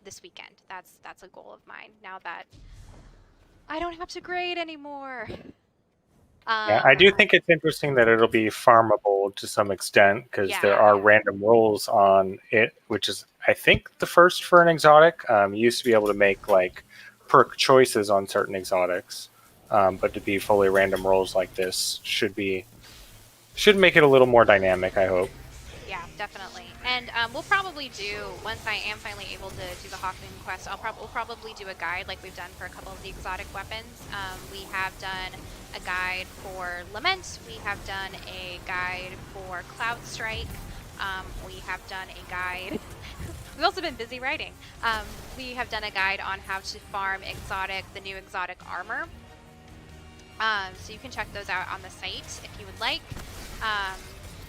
S1: this weekend. That's a goal of mine now that I don't have to grade anymore.
S2: Yeah, I do think it's interesting that it'll be farmable to some extent because there are random rolls on it, which is, I think, the first for an exotic. You used to be able to make like perk choices on certain exotics, but to be fully random rolls like this should make it a little more dynamic, I hope.
S1: Yeah, definitely. And we'll probably do, once I am finally able to do the Hawkmoon quest, we'll probably do a guide like we've done for a couple of the exotic weapons. We have done a guide for Lament. We have done a guide for Cloud Strike. We have done a guide. We've also been busy writing. We have done a guide on how to farm the new exotic armor. So you can check those out on the site if you would like.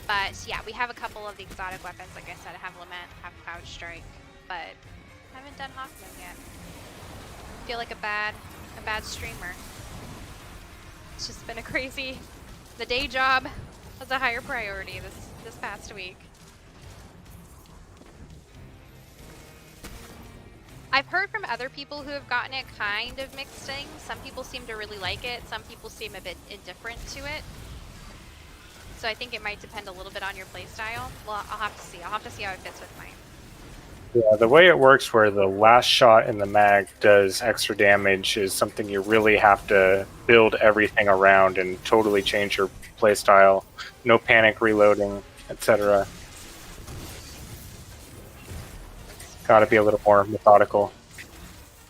S1: But yeah, we have a couple of the exotic weapons. Like I said, I have Lament, I have Cloud Strike, but I haven't done Hawkmoon yet. I feel like a bad streamer. It's just been the day job was a higher priority this past week. I've heard from other people who have gotten it kind of mixed things. Some people seem to really like it. Some people seem a bit indifferent to it. So I think it might depend a little bit on your playstyle. Well, I'll have to see. I'll have to see how it fits with mine.
S2: Yeah, the way it works where the last shot in the mag does extra damage is something you really have to build everything around and totally change your playstyle. No panic reloading, etc. Gotta be a little more methodical.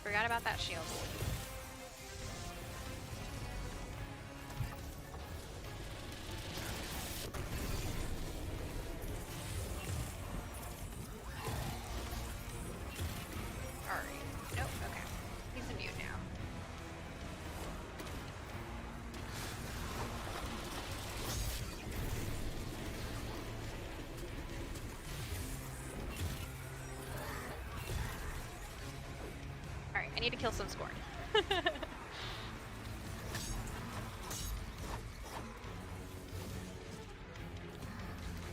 S1: Forgot about that shield. I need to kill some Scorn.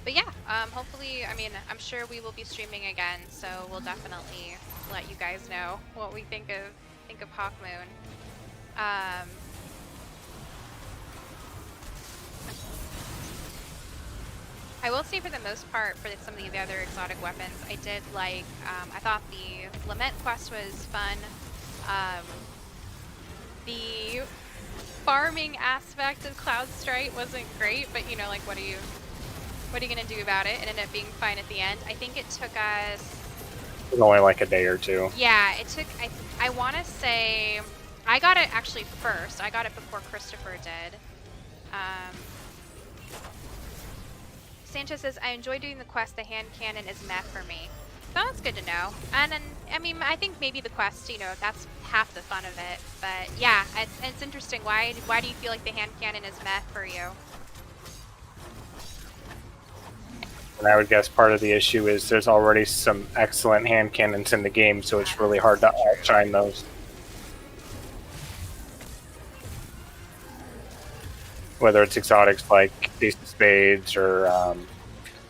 S1: But yeah, hopefully, I mean, I'm sure we will be streaming again, so we'll definitely let you guys know what we think of Hawkmoon. I will say for the most part, for some of the other exotic weapons, I did like, I thought the Lament quest was fun. The farming aspect of Cloud Strike wasn't great, but you know, like, what are you gonna do about it? It ended up being fine at the end. I think it took us...
S2: It was only like a day or two.
S1: Yeah, it took, I want to say, I got it actually first. I got it before Christopher did. Sanchez says, I enjoy doing the quest. The hand cannon is meh for me. So that's good to know. And then, I mean, I think maybe the quest, you know, that's half the fun of it. But yeah, it's interesting. Why do you feel like the hand cannon is meh for you?
S2: And I would guess part of the issue is there's already some excellent hand cannons in the game, so it's really hard to outshine those. Whether it's exotics like Ace of Spades or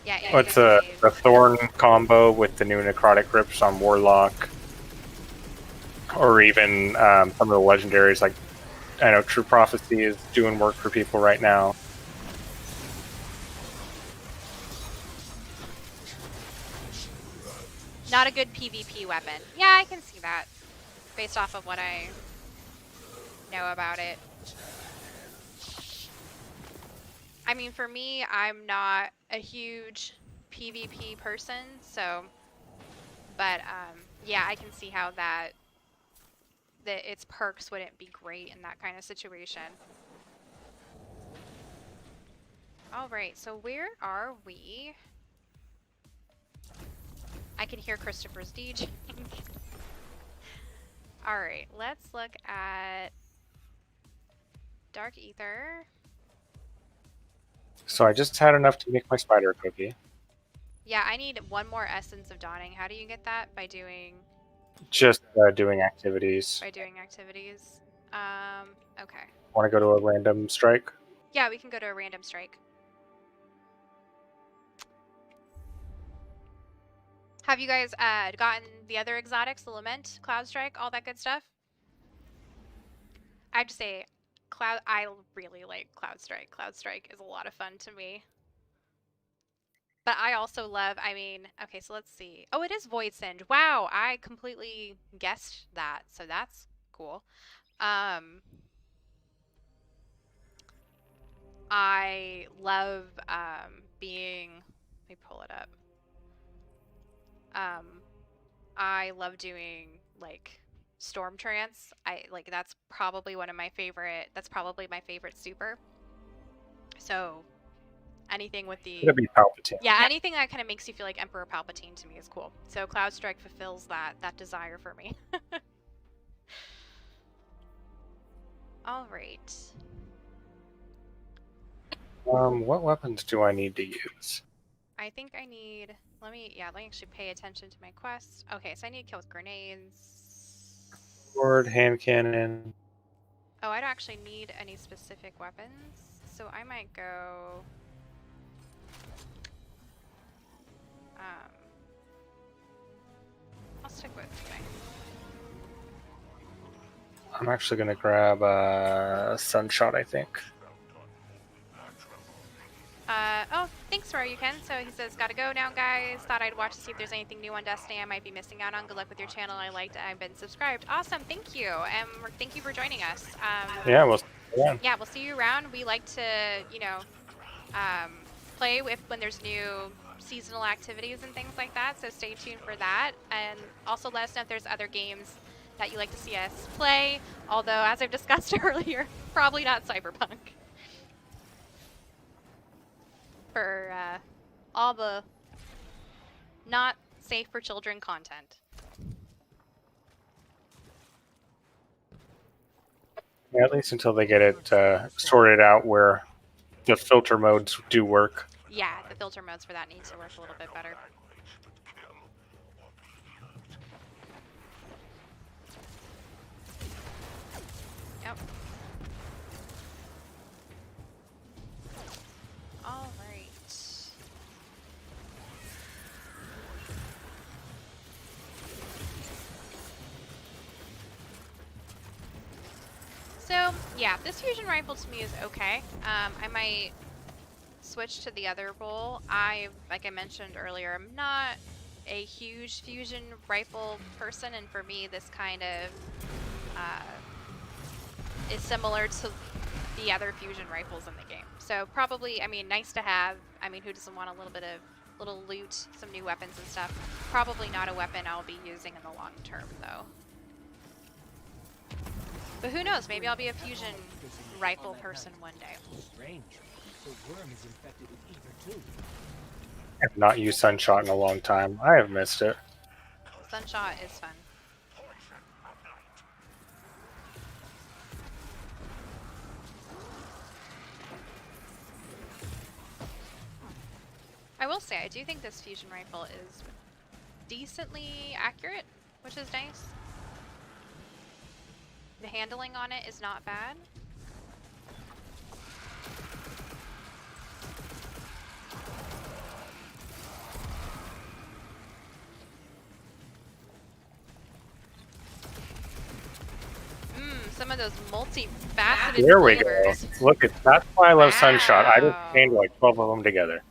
S1: Yeah,
S2: what's the Thorn combo with the new Necrotic Grips on Warlock, or even some of the legendaries like, I know True Prophecy is doing work for people right now.
S1: Not a good PvP weapon. Yeah, I can see that based off of what I know about it. I mean, for me, I'm not a huge PvP person, so, but yeah, I can see how that its perks wouldn't be great in that kind of situation. All right, so where are we? I can hear Christopher's DJing. All right, let's look at Dark Ether.
S2: So I just had enough to make my spider cookie.
S1: Yeah, I need one more Essence of Dawning. How do you get that? By doing...
S2: Just doing activities.
S1: By doing activities. Okay.
S2: Want to go to a random strike?
S1: Yeah, we can go to a random strike. Have you guys gotten the other exotics, the Lament, Cloud Strike, all that good stuff? I have to say, I really like Cloud Strike. Cloud Strike is a lot of fun to me. But I also love, I mean, okay, so let's see. Oh, it is Void Singe. Wow, I completely guessed that, so that's cool. I love being, let me pull it up. I love doing like Storm Trance. That's probably one of my favorite. That's probably my favorite super. So anything with the
S2: It'll be Palpatine.
S1: yeah, anything that kind of makes you feel like Emperor Palpatine to me is cool. So Cloud Strike fulfills that desire for me. All right.
S2: What weapons do I need to use?
S1: I think I need. Let me actually pay attention to my quests. Okay, so I need to kill with grenades.
S2: Sword, hand cannon.
S1: Oh, I don't actually need any specific weapons, so I might go. I'll stick with my.
S2: I'm actually gonna grab a Sunshot, I think.
S1: Oh, thanks, Roryuken. So he says, gotta go now, guys. Thought I'd watch to see if there's anything new on Destiny I might be missing out on. Good luck with your channel. I liked it. I've been subscribed. Awesome, thank you. And thank you for joining us.
S2: Yeah, we'll see you around.
S1: Yeah, we'll see you around. We like to, you know, play when there's new seasonal activities and things like that. So stay tuned for that. And also let us know if there's other games that you like to see us play. Although, as I've discussed earlier, probably not Cyberpunk. For all the not safe for children content.
S2: Yeah, at least until they get it sorted out where the filter modes do work.
S1: Yeah, the filter modes for that need to work a little bit better. So, yeah, this fusion rifle to me is okay. I might switch to the other role. Like I mentioned earlier, I'm not a huge fusion rifle person, and for me, this kind of is similar to the other fusion rifles in the game. So probably, I mean, nice to have. I mean, who doesn't want a little bit of little loot, some new weapons and stuff. Probably not a weapon I'll be using in the long term, though. But who knows? Maybe I'll be a fusion rifle person one day.
S5: Strange. The worm is infected with ether too.
S2: I have not used Sunshot in a long time. I have missed it.
S1: Sunshot is fun. I will say, I do think this fusion rifle is decently accurate, which is nice. The handling on it is not bad. Some of those multifaceted
S2: There we go.
S1: flavors.
S2: Look, that's why I love Sunshot. I just
S1: Wow.
S2: chained like 12 of them together.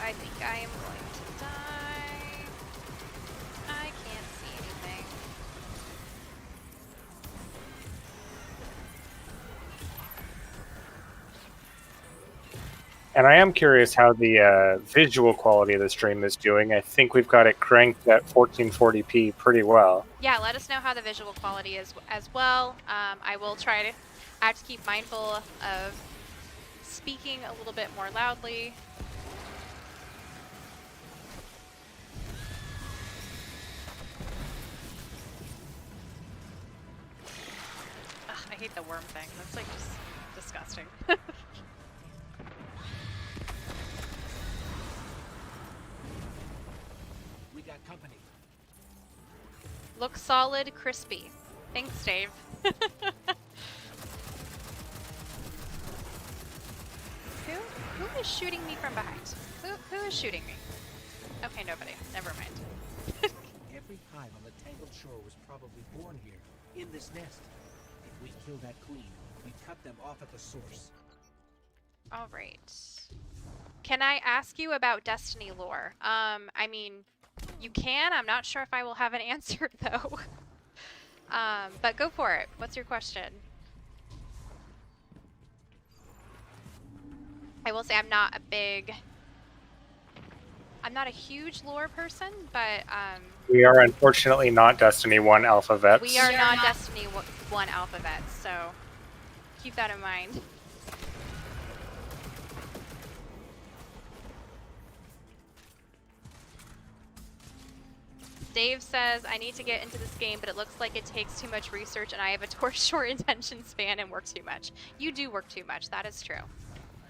S1: I think I am going to die. I can't see anything.
S2: And I am curious how the visual quality of the stream is doing. I think we've got it cranked at 1440p pretty well.
S1: Yeah, let us know how the visual quality is as well. I will try to. I have to keep mindful of speaking a little bit more loudly. Ugh, I hate the worm thing. That's like just disgusting.
S5: We got company.
S1: Look solid, crispy. Thanks, Dave. Who is shooting me from behind? Who is shooting me? Okay, nobody. Never mind.
S5: Every hive on the Tangled Shore was probably born here, in this nest. If we kill that queen, we cut them off at the source.
S1: All right. Can I ask you about Destiny lore? I mean, you can. I'm not sure if I will have an answer though. But go for it. What's your question? I will say I'm not a huge lore person, but
S2: We are unfortunately not Destiny 1 alpha vets.
S1: we are not Destiny 1 alpha vets, so keep that in mind. Dave says, I need to get into this game, but it looks like it takes too much research and I have a short attention span and work too much. You do work too much, that is true.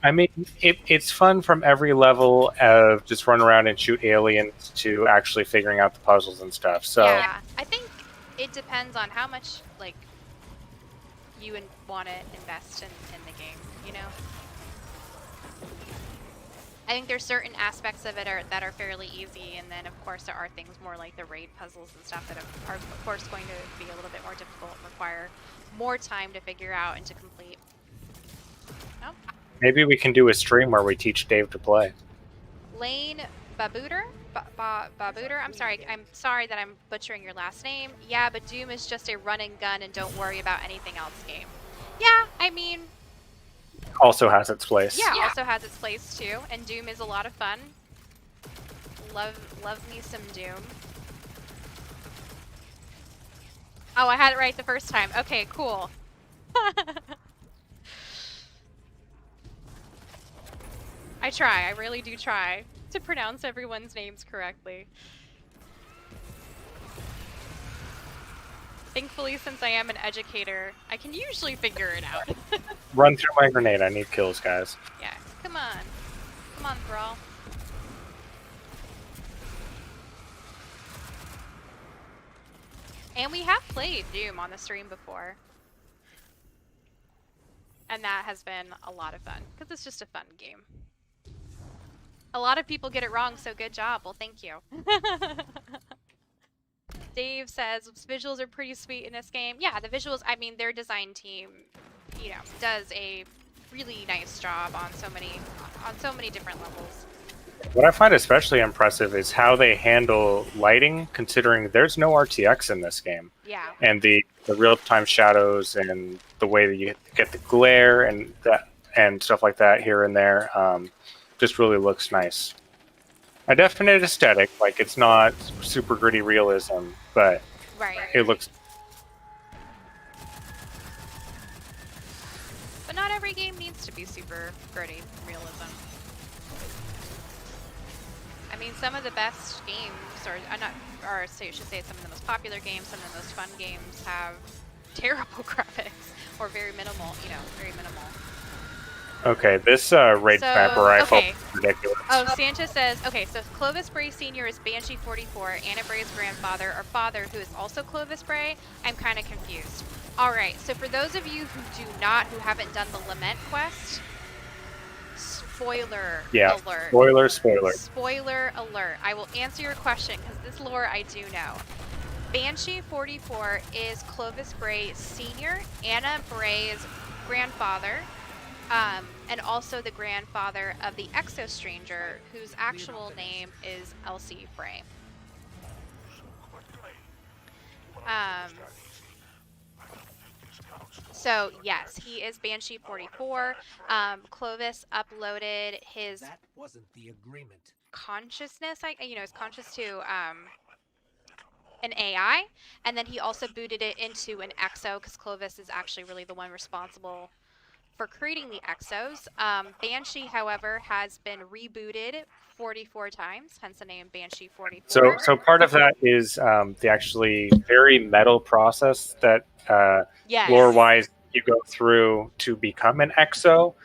S2: I mean, it's fun from every level of just run around and shoot aliens to actually figuring out the puzzles and stuff. So
S1: Yeah, I think it depends on how much, like, you want to invest in the game, you know? I think there's certain aspects of it that are fairly easy, and then of course there are things more like the raid puzzles and stuff that are of course going to be a little bit more difficult and require more time to figure out and to complete. Oh.
S2: maybe we can do a stream where we teach Dave to play.
S1: Lane Babooter? Babooter? I'm sorry that I'm butchering your last name. Yeah, but Doom is just a run and gun and don't worry about anything else game. Yeah, I mean,
S2: Also has its place.
S1: yeah, also has its place too, and Doom is a lot of fun. Love me some Doom. Oh, I had it right the first time. Okay, cool. I try, I really do try to pronounce everyone's names correctly. Thankfully, since I am an educator, I can usually figure it out.
S2: Run through my grenade. I need kills, guys.
S1: Yeah, come on. Come on, Thrall. And we have played Doom on the stream before. And that has been a lot of fun, because it's just a fun game. A lot of people get it wrong, so good job. Well, thank you. Dave says visuals are pretty sweet in this game. Yeah, the visuals, I mean, their design team, you know, does a really nice job on so many different levels.
S2: What I find especially impressive is how they handle lighting, considering there's no RTX in this game.
S1: Yeah.
S2: And the real-time shadows and the way that you get the glare and stuff like that here and there just really looks nice. A definite aesthetic, like it's not super gritty realism, but
S1: right.
S2: It looks.
S1: But not every game needs to be super gritty realism. I mean, some of the best games, or so you should say some of the most popular games, some of the most fun games have terrible graphics or very minimal, you know, very minimal.
S2: Okay, this raid map rifle is ridiculous.
S1: Oh, Sanchez says, okay, so Clovis Bray Sr. is Banshee 44, Anna Bray's grandfather, or father, who is also Clovis Bray. I'm kind of confused. All right, so for those of you who haven't done the Lament quest, spoiler alert. Spoiler alert. I will answer your question, because this lore I do know. Banshee 44 is Clovis Bray Sr., Anna Bray's grandfather, and also the grandfather of the Exo Stranger, whose actual name is Elsie Bray. So yes, he is Banshee 44. Clovis uploaded his
S5: That wasn't the agreement.
S1: consciousness, his conscious to an AI, and then he also booted it into an Exo, because Clovis is actually really the one responsible for creating the Exos. Banshee, however, has been rebooted 44 times, hence the name Banshee 44.
S2: So part of that is the actually very metal process that
S1: Yes.
S2: lore-wise you go through to become an Exo.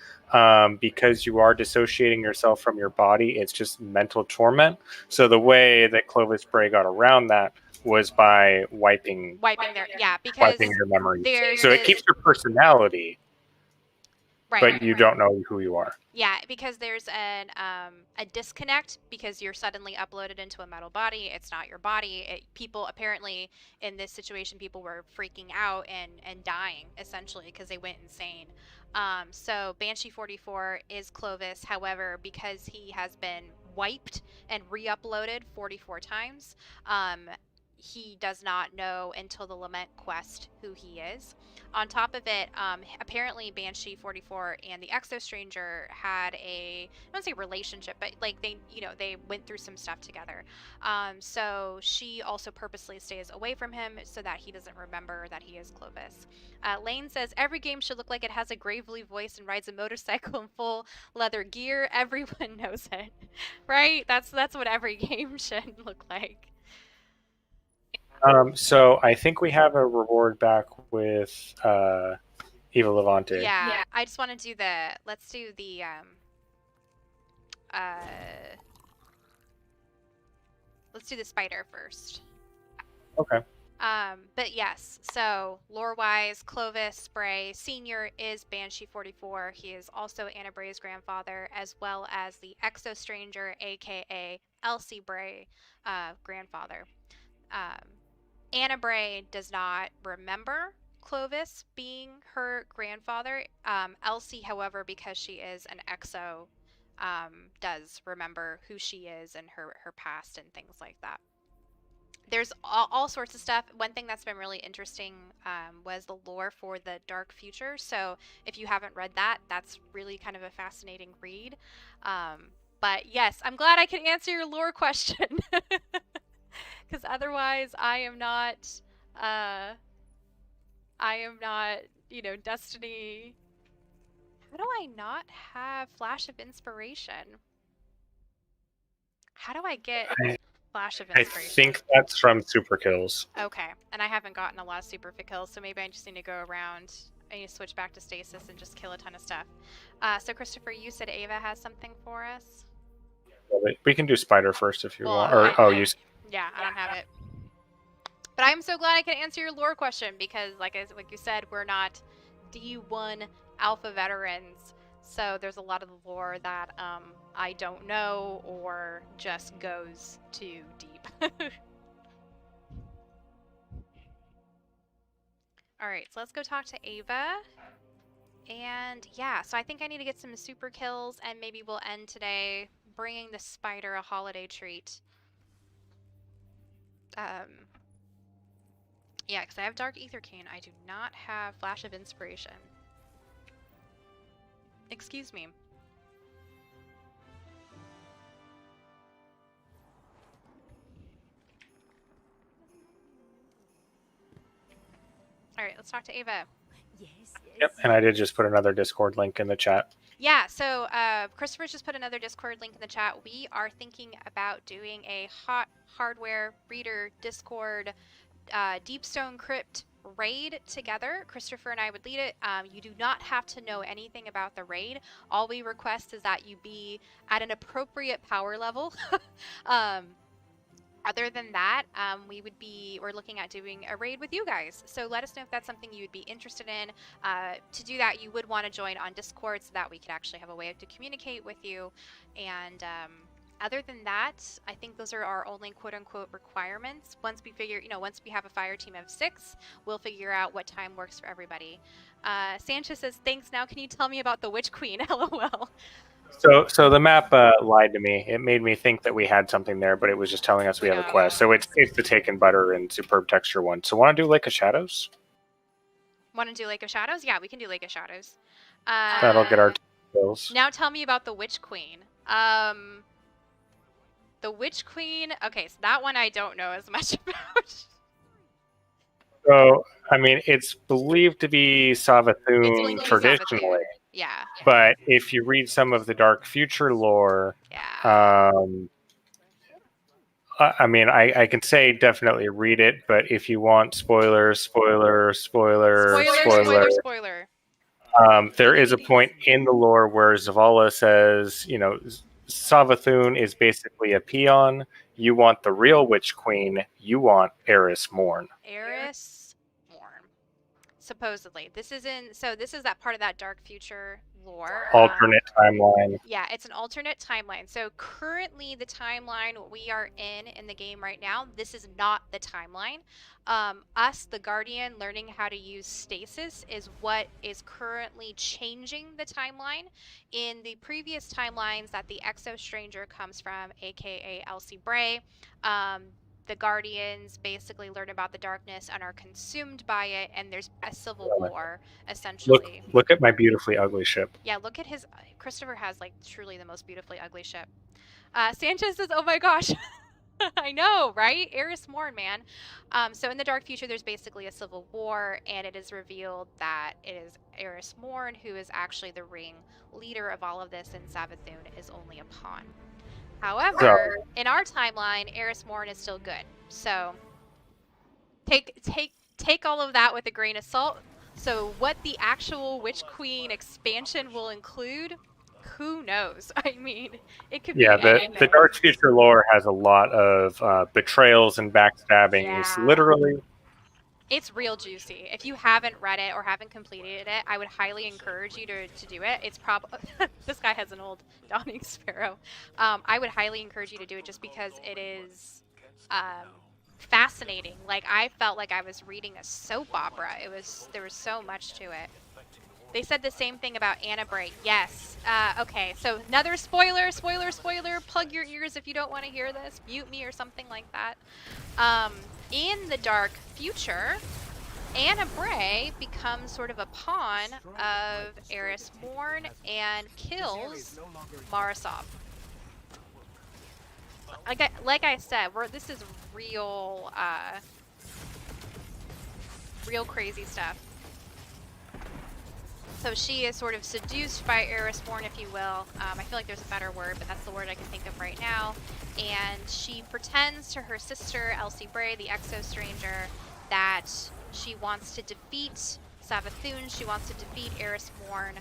S2: Because you are dissociating yourself from your body, it's just mental torment. So the way that Clovis Bray got around that was by wiping your memories. So it keeps your personality, but you don't know who you are.
S1: Yeah, because there's a disconnect, because you're suddenly uploaded into a metal body. It's not your body. People apparently in this situation, people were freaking out and dying essentially because they went insane. So Banshee 44 is Clovis. However, because he has been wiped and re-uploaded 44 times, he does not know until the Lament quest who he is. On top of it, apparently Banshee 44 and the Exo Stranger had I don't say relationship, but like they went through some stuff together. So she also purposely stays away from him so that he doesn't remember that he is Clovis. Lane says every game should look like it has a gravely voice and rides a motorcycle in full leather gear. Everyone knows it, right? That's what every game should look like.
S2: So I think we have a reward back with Eva Levante.
S1: Yeah, I just want to do let's do the let's do the spider first.
S2: Okay.
S1: But yes, so lore-wise, Clovis Bray Sr. is Banshee 44. He is also Anna Bray's grandfather, as well as the Exo Stranger, aka Elsie Bray, grandfather. Anna Bray does not remember Clovis being her grandfather. Elsie, however, because she is an Exo, does remember who she is and her past and things like that. There's all sorts of stuff. One thing that's been really interesting was the lore for the Dark Future. So if you haven't read that, that's really kind of a fascinating read. But yes, I'm glad I can answer your lore question. Because otherwise, I am not, Destiny. How do I not have Flash of Inspiration? How do I get Flash of Inspiration?
S2: I think that's from Super Kills.
S1: Okay, and I haven't gotten a lot of Super Kills, so maybe I just need to go around. I need to switch back to Stasis and just kill a ton of stuff. So Christopher, you said Ava has something for us?
S2: We can do Spider first if you want.
S1: Yeah, I don't have it. But I'm so glad I can answer your lore question because, like you said, we're not D1 alpha veterans, so there's a lot of the lore that I don't know or just goes too deep. All right, so let's go talk to Ava. And yeah, so I think I need to get some super kills, and maybe we'll end today bringing the spider a holiday treat. Yeah, because I have Dark Ether Cane. I do not have Flash of Inspiration. Excuse me. All right, let's talk to Ava.
S4: Yes, yes.
S2: Yep, and I did just put another Discord link in the chat.
S1: Yeah, so Christopher just put another Discord link in the chat. We are thinking about doing a hot hardware reader Discord Deepstone Crypt raid together. Christopher and I would lead it. You do not have to know anything about the raid. All we request is that you be at an appropriate power level. Other than that, we're looking at doing a raid with you guys. So let us know if that's something you would be interested in. To do that, you would want to join on Discord so that we could actually have a way to communicate with you. And other than that, I think those are our only quote-unquote requirements. Once we have a fire team of 6, we'll figure out what time works for everybody. Sanchez says, thanks, now can you tell me about the Witch Queen? LOL.
S2: So the map lied to me. It made me think that we had something there, but it was just telling us we have a quest. So it's the Taken Butter and Superb Texture one. So want to do Lake of Shadows?
S1: Want to do Lake of Shadows? Yeah, we can do Lake of Shadows.
S2: That'll get our kills.
S1: Now tell me about the Witch Queen. The Witch Queen. Okay, so that one I don't know as much about.
S2: So, I mean, it's believed to be Savathun traditionally.
S1: Savathun. Yeah.
S2: But if you read some of the Dark Future lore,
S1: yeah.
S2: I mean, I can say definitely read it, but if you want spoiler, there is a point in the lore where Zavala says, you know, Savathun is basically a peon. You want the real Witch Queen. You want Eris Morn.
S1: Eris Morn. Supposedly. This is that part of that Dark Future lore.
S2: Alternate timeline.
S1: Yeah, it's an alternate timeline. So currently the timeline we are in the game right now, this is not the timeline. Us, the Guardian, learning how to use stasis is what is currently changing the timeline. In the previous timelines that the Exo Stranger comes from, aka Elsie Bray, the Guardians basically learn about the darkness and are consumed by it, and there's a civil war, essentially.
S2: Look at my beautifully ugly ship.
S1: Yeah, look at his... Christopher has, like, truly the most beautifully ugly ship. Sanchez says, oh my gosh. I know, right? Eris Morn, man. So in the Dark Future, there's basically a civil war, and it is revealed that it is Eris Morn who is actually the ring leader of all of this, and Savathun is only a pawn. However, in our timeline, Eris Morn is still good. So take all of that with a grain of salt. So what the actual Witch Queen expansion will include, who knows? I mean, it could be anything.
S2: The Dark Future lore has a lot of betrayals and backstabbing.
S1: Yeah.
S2: It's literally...
S1: It's real juicy. If you haven't read it or haven't completed it, I would highly encourage you to do it. It's probably... This guy has an old Dawning Sparrow. I would highly encourage you to do it just because it is fascinating. Like, I felt like I was reading a soap opera. There was so much to it. They said the same thing about Anna Bray. Yes. Okay, so another spoiler. Plug your ears if you don't want to hear this. Mute me or something like that. In the Dark Future, Anna Bray becomes sort of a pawn of Eris Morn and kills Marasov. Like I said, this is real, real crazy stuff. So she is sort of seduced by Eris Morn, if you will. I feel like there's a better word, but that's the word I can think of right now. And she pretends to her sister, Elsie Bray, the Exo Stranger, that she wants to defeat Savathun. She wants to defeat Eris Morn.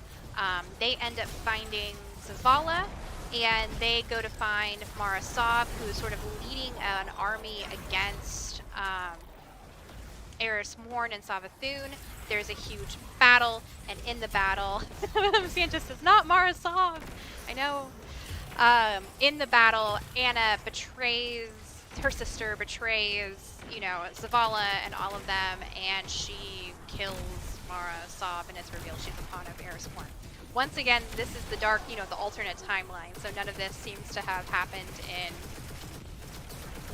S1: They end up finding Zavala, and they go to find Marasov, who is sort of leading an army against Eris Morn and Savathun. There's a huge battle, and in the battle, Sanchez says, not Mara Sov! I know. In the battle, Anna betrays, her sister betrays, you know, Zavala and all of them, and she kills Mara Sov, and it's revealed she's a pawn of Eris Morn. Once again, this is the dark, you know, the alternate timeline, so none of this seems to have happened in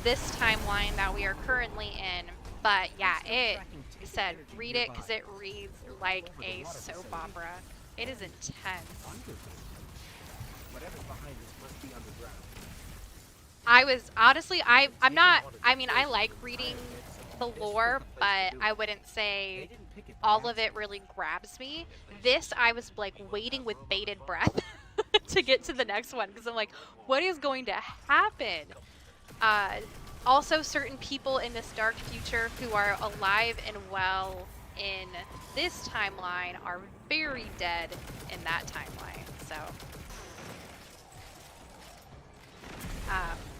S1: this timeline that we are currently in. But yeah, it said read it because it reads like a soap opera. It is intense.
S5: Whatever's behind this must be underground.
S1: I was honestly, I'm not, I mean, I like reading the lore, but I wouldn't say all of it really grabs me. This, I was like waiting with bated breath to get to the next one because I'm like, what is going to happen? Also, certain people in this dark future who are alive and well in this timeline are very dead in that timeline.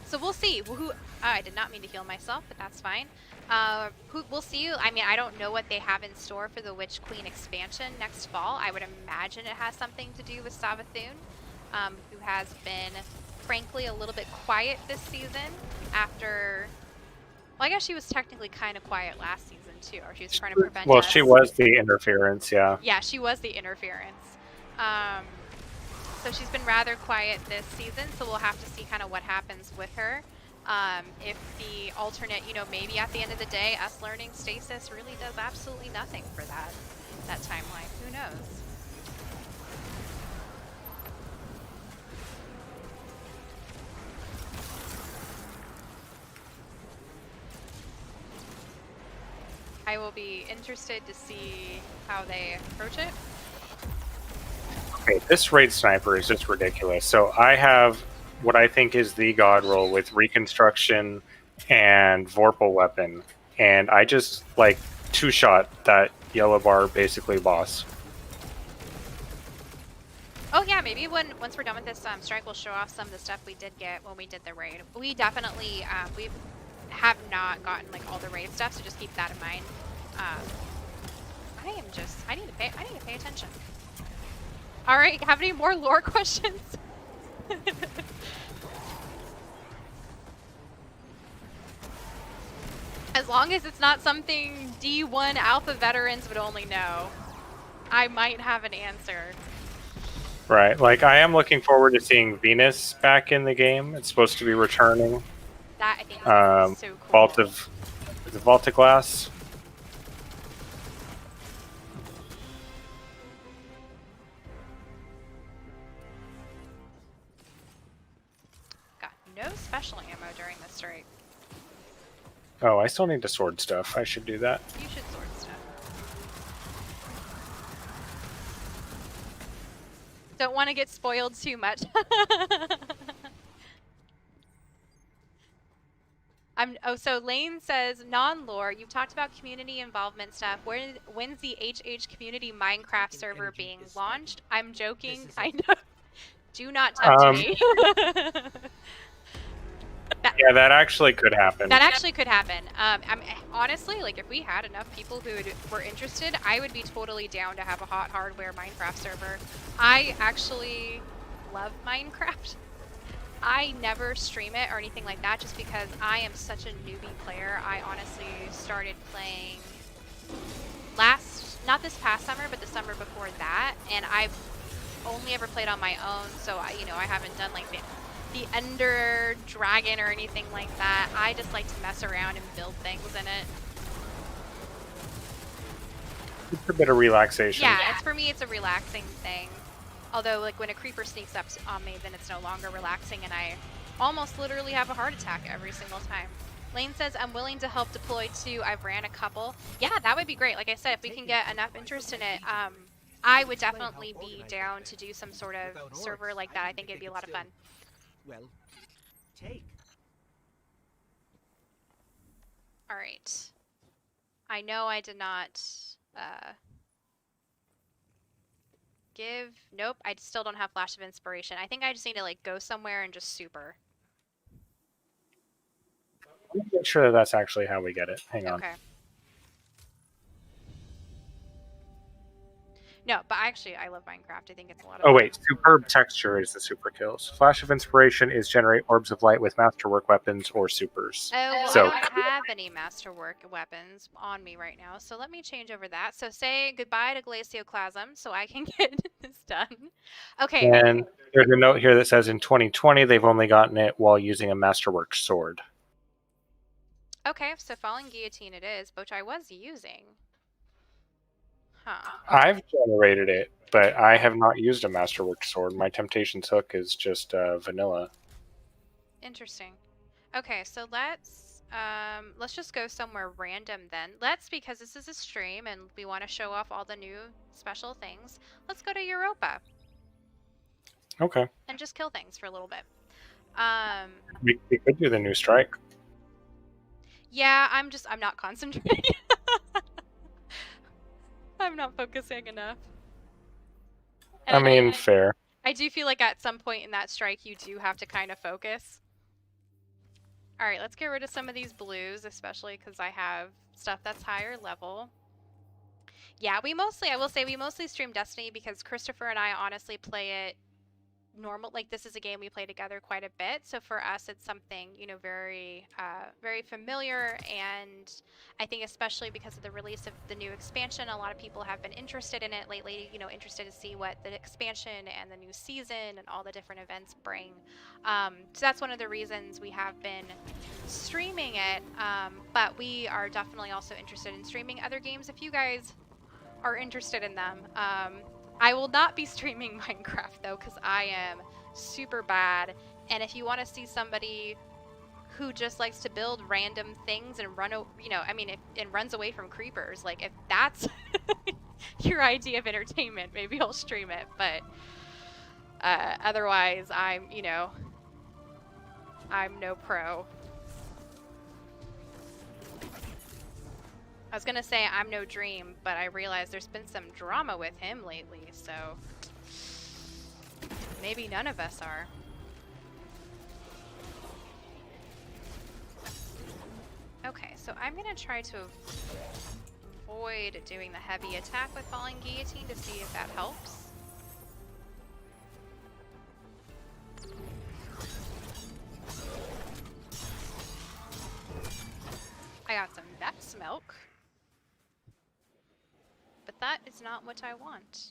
S1: So we'll see. Who I did not mean to heal myself, but that's fine. We'll see. I mean, I don't know what they have in store for the Witch Queen expansion next fall. I would imagine it has something to do with Savathun, who has been, frankly, a little bit quiet this season after... Well, I guess she was technically kind of quiet last season, too, or she was trying to prevent
S2: Well,
S1: us.
S2: she was the interference, yeah.
S1: Yeah, she was the interference. So she's been rather quiet this season, so we'll have to see kind of what happens with her. If the alternate, you know, maybe at the end of the day, us learning stasis really does absolutely nothing for that timeline. Who knows? I will be interested to see how they approach it.
S2: Okay, this raid sniper is just ridiculous. So I have what I think is the god roll with reconstruction and Vorpal weapon, and I just like two-shot that yellow bar basically boss.
S1: Oh yeah, maybe once we're done with this strike, we'll show off some of the stuff we did get when we did the raid. We definitely we have not gotten like all the raid stuff, so just keep that in mind. I need to pay attention. All right, have any more lore questions? As long as it's not something D1 alpha veterans would only know, I might have an answer.
S2: Right, like I am looking forward to seeing Venus back in the game. It's supposed to be returning.
S1: That I think is so cool.
S2: Vault of Glass.
S1: Got no special ammo during this strike.
S2: Oh, I still need to sword stuff. I should do that.
S1: You should sword stuff. Don't want to get spoiled too much. So Lane says, non-lore, you've talked about community involvement stuff. When's the HH community Minecraft server being launched? I'm joking. I know. Do not tempt me.
S2: Yeah, that actually could happen.
S1: That actually could happen. Honestly, like if we had enough people who were interested, I would be totally down to have a hot hardware Minecraft server. I actually love Minecraft. I never stream it or anything like that just because I am such a newbie player. I honestly started playing not this past summer, but the summer before that, and I've only ever played on my own, so I haven't done like the Ender Dragon or anything like that. I just like to mess around and build things in it.
S2: It's a bit of relaxation.
S1: Yeah, for me, it's a relaxing thing. Although, like, when a creeper sneaks up on me, then it's no longer relaxing, and I almost literally have a heart attack every single time. Lane says, I'm willing to help deploy too. I've ran a couple. Yeah, that would be great. Like I said, if we can get enough interest in it, I would definitely be down to do some sort of server like that. I think it'd be a lot of fun.
S5: Well, take.
S1: All right. I know I did not give. Nope, I still don't have Flash of Inspiration. I think I just need to like go somewhere and just super.
S2: I'm not sure that's actually how we get it. Hang on.
S1: Okay. No, but actually, I love Minecraft. I think it's a lot of
S2: Oh
S1: fun.
S2: wait, superb texture is the super kills. Flash of inspiration is generate orbs of light with masterwork weapons or supers.
S1: Oh, well, I
S2: So
S1: don't have any masterwork weapons on me right now, so let me change over that. So say goodbye to Glacioclasm so I can get this done. Okay,
S2: and there's a note here that says in 2020 they've only gotten it while using a masterwork sword.
S1: okay, so Falling Guillotine it is, which I was using. Huh.
S2: I've generated it, but I have not used a masterwork sword. My Temptation's hook is just vanilla.
S1: Interesting. Okay, so let's just go somewhere random then. Because this is a stream and we want to show off all the new special things, let's go to Europa
S2: Okay.
S1: and just kill things for a little bit.
S2: We could do the new strike.
S1: Yeah, I'm not concentrating. I'm not focusing enough.
S2: I mean, fair.
S1: I do feel like at some point in that strike you do have to kind of focus. Alright, let's get rid of some of these blues, especially because I have stuff that's higher level. Yeah, I will say we mostly stream Destiny because Christopher and I honestly play it normal. Like, this is a game we play together quite a bit, so for us it's something, you know, very familiar, and I think especially because of the release of the new expansion, a lot of people have been interested in it lately, you know, interested to see what the expansion and the new season and all the different events bring. So that's one of the reasons we have been streaming it, but we are definitely also interested in streaming other games if you guys are interested in them. I will not be streaming Minecraft though, because I am super bad. And if you want to see somebody who just likes to build random things and and runs away from creepers, like if that's your idea of entertainment, maybe I'll stream it. But otherwise, I'm no pro. I was gonna say I'm no dream, but I realized there's been some drama with him lately, so maybe none of us are. Okay, so I'm gonna try to avoid doing the heavy attack with Falling Guillotine to see if that helps. I got some Vex milk. But that is not what I want.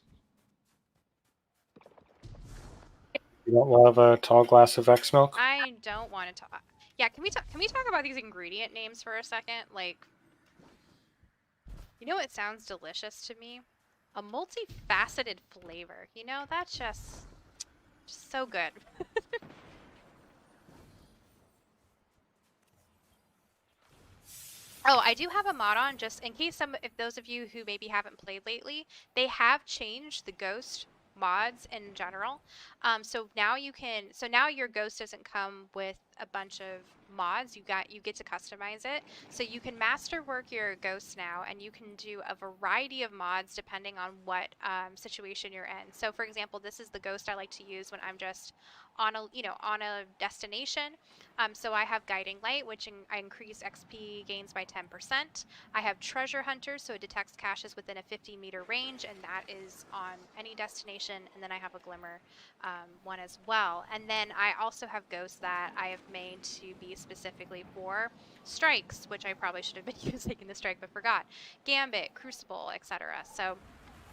S2: You don't love a tall glass of Vex milk?
S1: I don't want to talk. Yeah, can we talk about these ingredient names for a second? Like, you know what sounds delicious to me? A multifaceted flavor. You know, that's just so good. Oh, I do have a mod on, just in case if those of you who maybe haven't played lately, they have changed the ghost mods in general. So now your ghost doesn't come with a bunch of mods. You get to customize it. So you can masterwork your ghost now, and you can do a variety of mods depending on what situation you're in. So for example, this is the ghost I like to use when I'm just on a destination. So I have Guiding Light, which I increase XP gains by 10%. I have Treasure Hunter, so it detects caches within a 50-meter range, and that is on any destination. And then I have a Glimmer one as well. And then I also have Ghosts that I have made to be specifically for strikes, which I probably should have been using in the strike but forgot. Gambit, Crucible, etc. So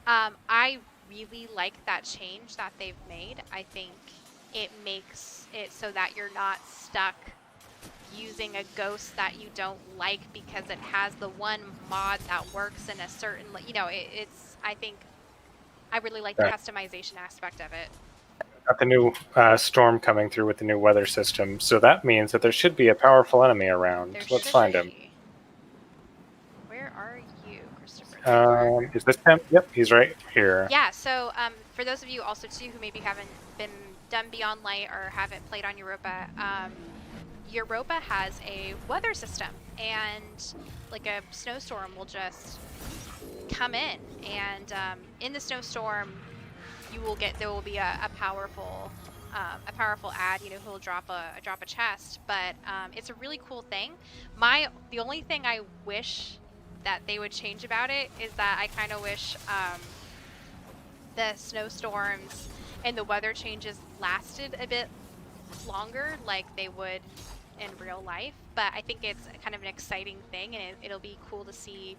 S1: I really like that change that they've made. I think it makes it so that you're not stuck using a ghost that you don't like because it has the one mod that works in a certain, I think I really like the customization aspect of it.
S2: Got the new storm coming through with the new weather system, so that means that there should be a powerful enemy around. Let's find him.
S1: Where are you, Christopher?
S2: Is this him? Yep, he's right here.
S1: Yeah, so for those of you also too who maybe haven't been done Beyond Light or haven't played on Europa, Europa has a weather system, and like a snowstorm will just come in, and in the snowstorm there will be a powerful ad, who will drop a chest. But it's a really cool thing. The only thing I wish that they would change about it is that I kind of wish the snowstorms and the weather changes lasted a bit longer like they would in real life. But I think it's kind of an exciting thing, and it'll be cool to see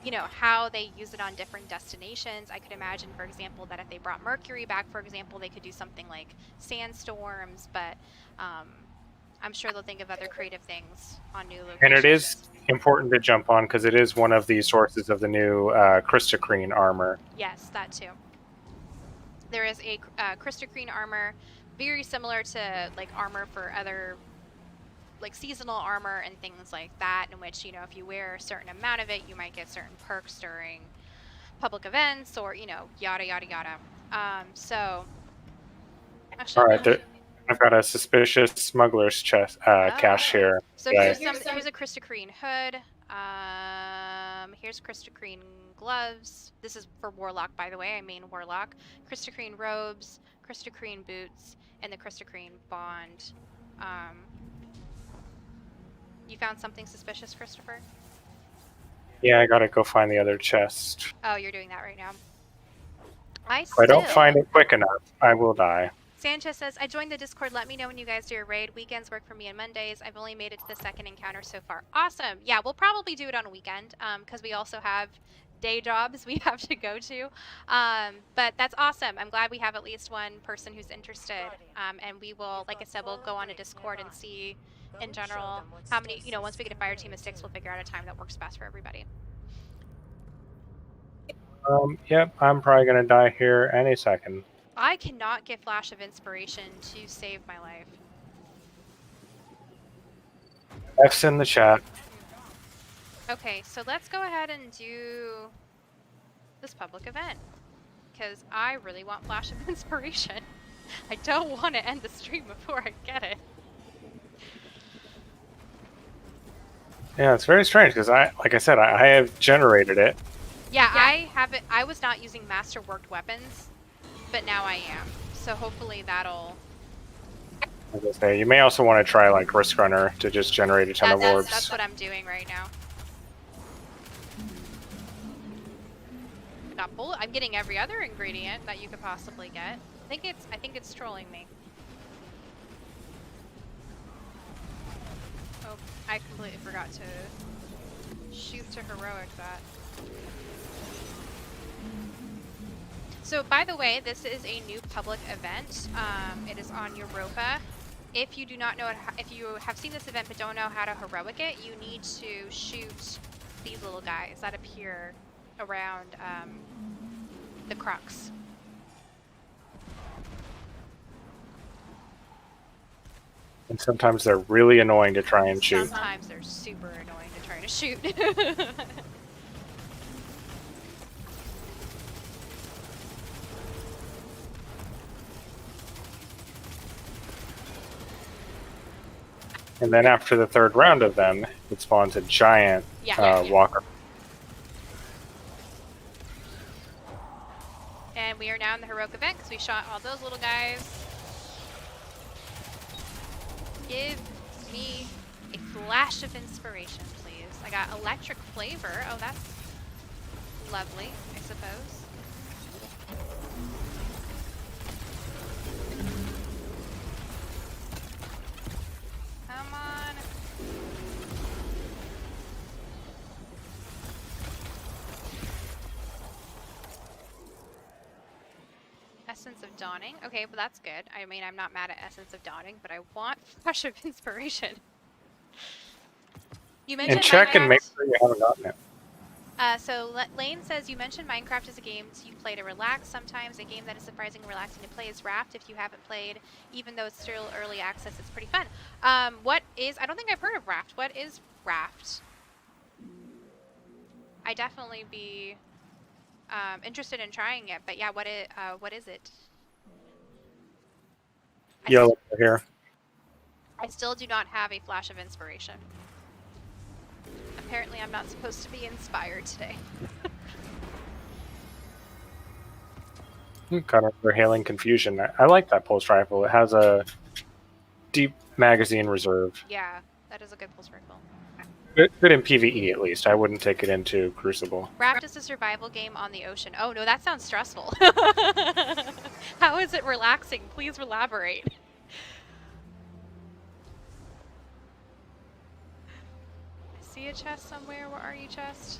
S1: you know, how they use it on different destinations. I could imagine, for example, that if they brought Mercury back, for example, they could do something like sandstorms, but I'm sure they'll think of other creative things on new locations.
S2: And it is important to jump on because it is one of the sources of the new Crystocrene armor.
S1: Yes, that too. There is a Crystocrene armor, very similar to like armor for other like seasonal armor and things like that, in which, you know, if you wear a certain amount of it, you might get certain perks during public events, or, you know, yada yada yada. So actually,
S2: All right, I've got a suspicious smuggler's chest cache here.
S1: So
S2: Yeah.
S1: here's a Crystocrene hood. Here's Crystocrene gloves. This is for Warlock, by the way. I mean Warlock. Crystocrene robes, Crystocrene boots, and the Crystocrene bond. You found something suspicious, Christopher?
S2: Yeah, I gotta go find the other chest.
S1: Oh, you're doing that right now.
S2: If I don't find it quick enough, I will die.
S1: Sanchez says, I joined the Discord. Let me know when you guys do a raid. Weekends work for me on Mondays. I've only made it to the second encounter so far. Awesome. Yeah, we'll probably do it on a weekend because we also have day jobs we have to go to. But that's awesome. I'm glad we have at least one person who's interested. And we will, like I said, we'll go on a Discord and see in general how many, you know, once we get a fire team of 6, we'll figure out a time that works best for everybody.
S2: Yep, I'm probably gonna die here any second.
S1: I cannot get Flash of Inspiration to save my life.
S2: F's in the chat.
S1: Okay, so let's go ahead and do this public event, because I really want Flash of Inspiration. I don't want to end the stream before I get it.
S2: Yeah, it's very strange because like I said, I have generated it.
S1: Yeah, I have it. I was not using masterworked weapons, but now I am. So hopefully that'll...
S2: As I say, you may also want to try like Risk Runner to just generate a ton of orbs.
S1: That's what I'm doing right now. I'm getting every other ingredient that you could possibly get. I think it's trolling me. Oh, I completely forgot to shoot to heroic that. So, by the way, this is a new public event. It is on Europa. If you do not know, if you have seen this event but don't know how to heroic it, you need to shoot these little guys that appear around the crux.
S2: And sometimes they're really annoying to try and shoot.
S1: Sometimes they're super annoying to try to shoot.
S2: And then after the third round of them, it spawns a giant walker.
S1: And we are now in the heroic event because we shot all those little guys. Give me a flash of inspiration, please. I got electric flavor. Oh, that's lovely, I suppose. Come on. Essence of Dawning. Okay, but that's good. I mean, I'm not mad at Essence of Dawning, but I want Flash of Inspiration. You mentioned
S2: and check
S1: Minecraft.
S2: And make sure you haven't gotten it.
S1: So Lane says, you mentioned Minecraft is a game you play to relax sometimes. A game that is surprisingly relaxing to play is Raft. If you haven't played, even though it's still early access, it's pretty fun. What is, I don't think I've heard of Raft. What is Raft? I definitely be interested in trying it, but yeah, what is it?
S2: Yellow here.
S1: I still do not have a flash of inspiration. Apparently I'm not supposed to be inspired today.
S2: Kind of hailing confusion. I like that pulse rifle. It has a deep magazine reserve.
S1: Yeah, that is a good pulse rifle.
S2: Good in PvE at least. I wouldn't take it into Crucible.
S1: Raft is a survival game on the ocean. Oh no, that sounds stressful. How is it relaxing? Please elaborate. I see a chest somewhere. Where are you, chest?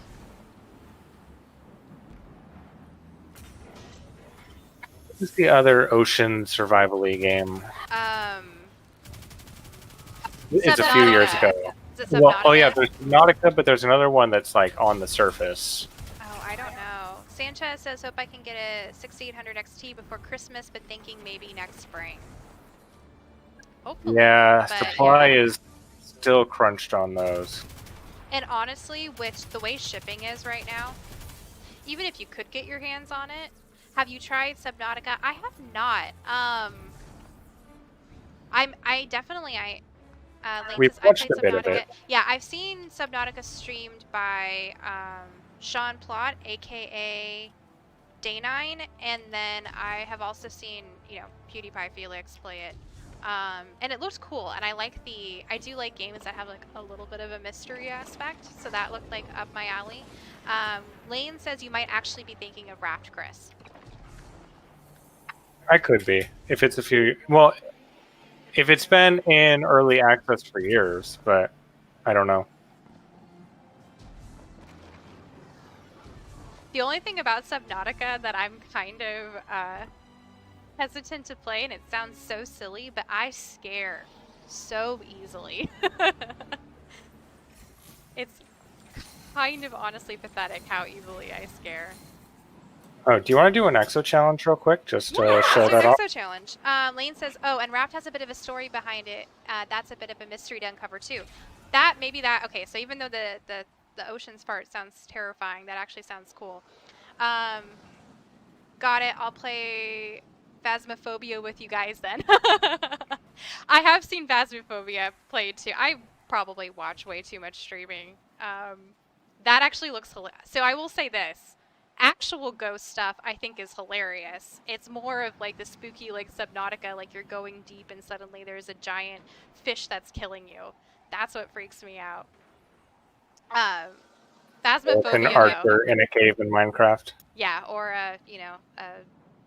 S2: This is the other ocean survival-y game. It's a few years
S1: Subnautica.
S2: ago.
S1: Is it
S2: Well, oh
S1: Subnautica?
S2: yeah, there's Nautica, but there's another one that's like on the surface.
S1: Oh, I don't know. Sanchez says, hope I can get a 6800 XT before Christmas, but thinking maybe next spring. Hopefully.
S2: Yeah,
S1: but
S2: supply
S1: yeah.
S2: is still crunched on those.
S1: And honestly, with the way shipping is right now, even if you could get your hands on it, have you tried Subnautica? I have not.
S2: We've
S1: I
S2: watched
S1: played
S2: a bit of
S1: Subnautica.
S2: it.
S1: Yeah, I've seen Subnautica streamed by Sean Plott, aka Day9, and then I have also seen, PewDiePie Felix play it. And it looks cool, and I do like games that have like a little bit of a mystery aspect, so that looked like up my alley. Lane says you might actually be thinking of Raft, Chris.
S2: I could be. If it's if it's been in early access for years, but I don't know.
S1: The only thing about Subnautica that I'm kind of hesitant to play, and it sounds so silly, but I scare so easily. It's kind of honestly pathetic how easily I scare.
S2: Oh, do you want to do an exo challenge real quick, just to show
S1: Let's do
S2: that
S1: an
S2: off?
S1: exo challenge. Lane says, oh, and Raft has a bit of a story behind it. That's a bit of a mystery to uncover too. Okay, so even though the oceans part sounds terrifying, that actually sounds cool. Got it. I'll play Phasmophobia with you guys then. I have seen Phasmophobia played too. I probably watch way too much streaming. That actually looks hilarious. So I will say this. Actual ghost stuff I think is hilarious. It's more of like the spooky like Subnautica, like you're going deep and suddenly there's a giant fish that's killing you. That's what freaks me out. Phasmophobia
S2: An
S1: though.
S2: archer in a cave in Minecraft.
S1: Yeah, or a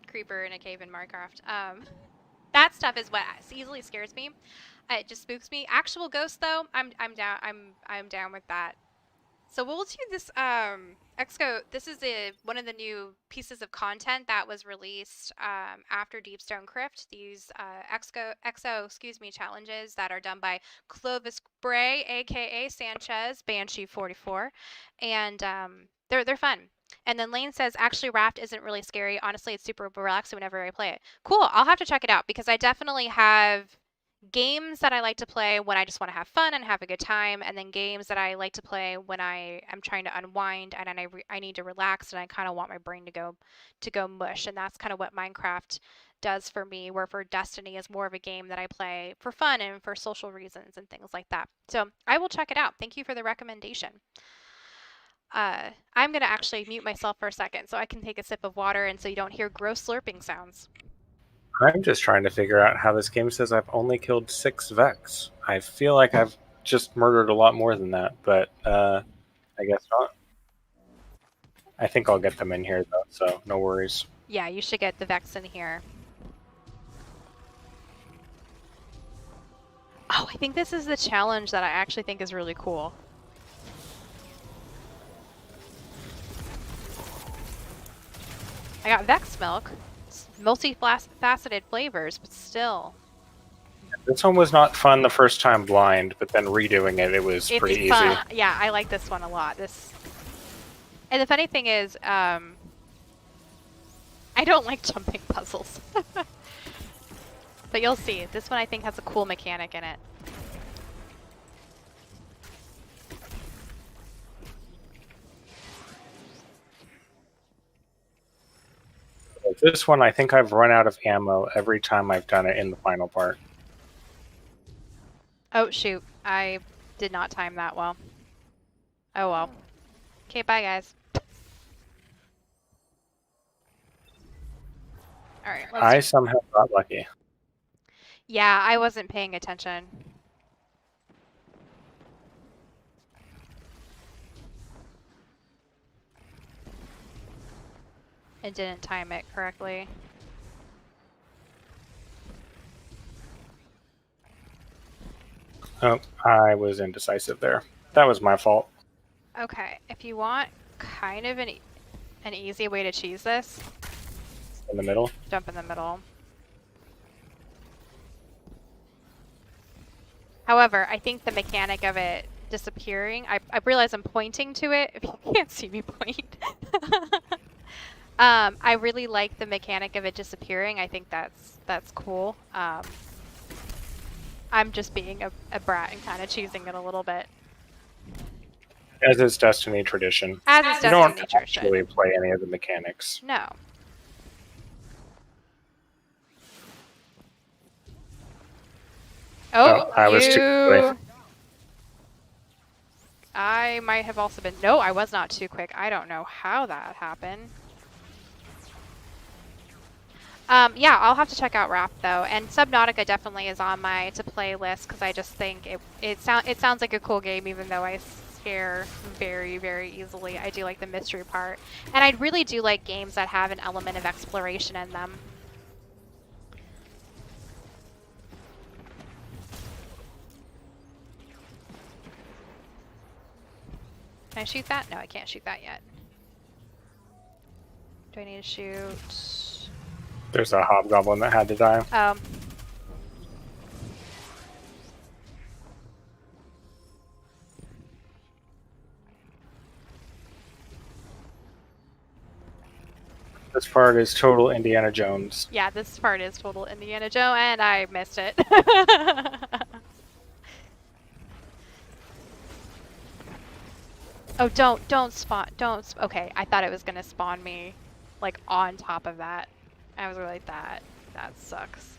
S1: creeper in a cave in Minecraft. That stuff is what easily scares me. It just spooks me. Actual ghosts though, I'm down. I'm down with that. So we'll do this Exco. This is one of the new pieces of content that was released after Deepstone Crypt. These exo challenges that are done by Clovis Bray, aka Sanchez Banshee 44, and they're fun. And then Lane says, actually, Raft isn't really scary. Honestly, it's super relaxing whenever I play it. Cool. I'll have to check it out because I definitely have games that I like to play when I just want to have fun and have a good time, and then games that I like to play when I am trying to unwind and I need to relax and I kind of want my brain to go mush. And that's kind of what Minecraft does for me, where for Destiny is more of a game that I play for fun and for social reasons and things like that. So I will check it out. Thank you for the recommendation. I'm going to actually mute myself for a second so I can take a sip of water and so you don't hear gross slurping sounds.
S2: I'm just trying to figure out how this game says I've only killed 6 Vex. I feel like I've just murdered a lot more than that, but I guess not. I think I'll get them in here though, so no worries.
S1: Yeah, you should get the Vex in here. Oh, I think this is the challenge that I actually think is really cool. I got Vex milk. It's multi-faceted flavors, but still.
S2: This one was not fun the first time blind, but then redoing it was pretty
S1: fun.
S2: easy.
S1: Yeah, I like this one a lot. And the funny thing is, I don't like jumping puzzles. But you'll see. This one I think has a cool mechanic in it.
S2: This one, I think I've run out of ammo every time I've done it in the final part.
S1: Oh, shoot. I did not time that well. Oh, well. Okay, bye, guys. Alright,
S2: I somehow got lucky.
S1: Yeah, I wasn't paying attention. and didn't time it correctly.
S2: Oh, I was indecisive there. That was my fault.
S1: Okay, if you want kind of an easy way to cheese this,
S2: In the middle.
S1: jump in the middle. However, I think the mechanic of it disappearing, I realize I'm pointing to it, if you can't see me point. I really like the mechanic of it disappearing. I think that's cool. I'm just being a brat and kind of choosing it a little bit.
S2: As is Destiny tradition.
S1: As is
S2: You don't
S1: Destiny tradition.
S2: actually play any of the mechanics.
S1: No. Oh,
S2: I was too quick.
S1: I might have also been. No, I was not too quick. I don't know how that happened. Yeah, I'll have to check out Wrath though, and Subnautica definitely is on my to play list because I just think it sounds like a cool game, even though I scare very, very easily. I do like the mystery part, and I really do like games that have an element of exploration in them. Can I shoot that? No, I can't shoot that yet. Do I need to shoot?
S2: There's a hobgoblin that had to die. This part is total Indiana Jones.
S1: Yeah, this part is total Indiana Jones, and I missed it. Oh, don't spawn, okay, I thought it was gonna spawn me, like, on top of that. I was like, that sucks.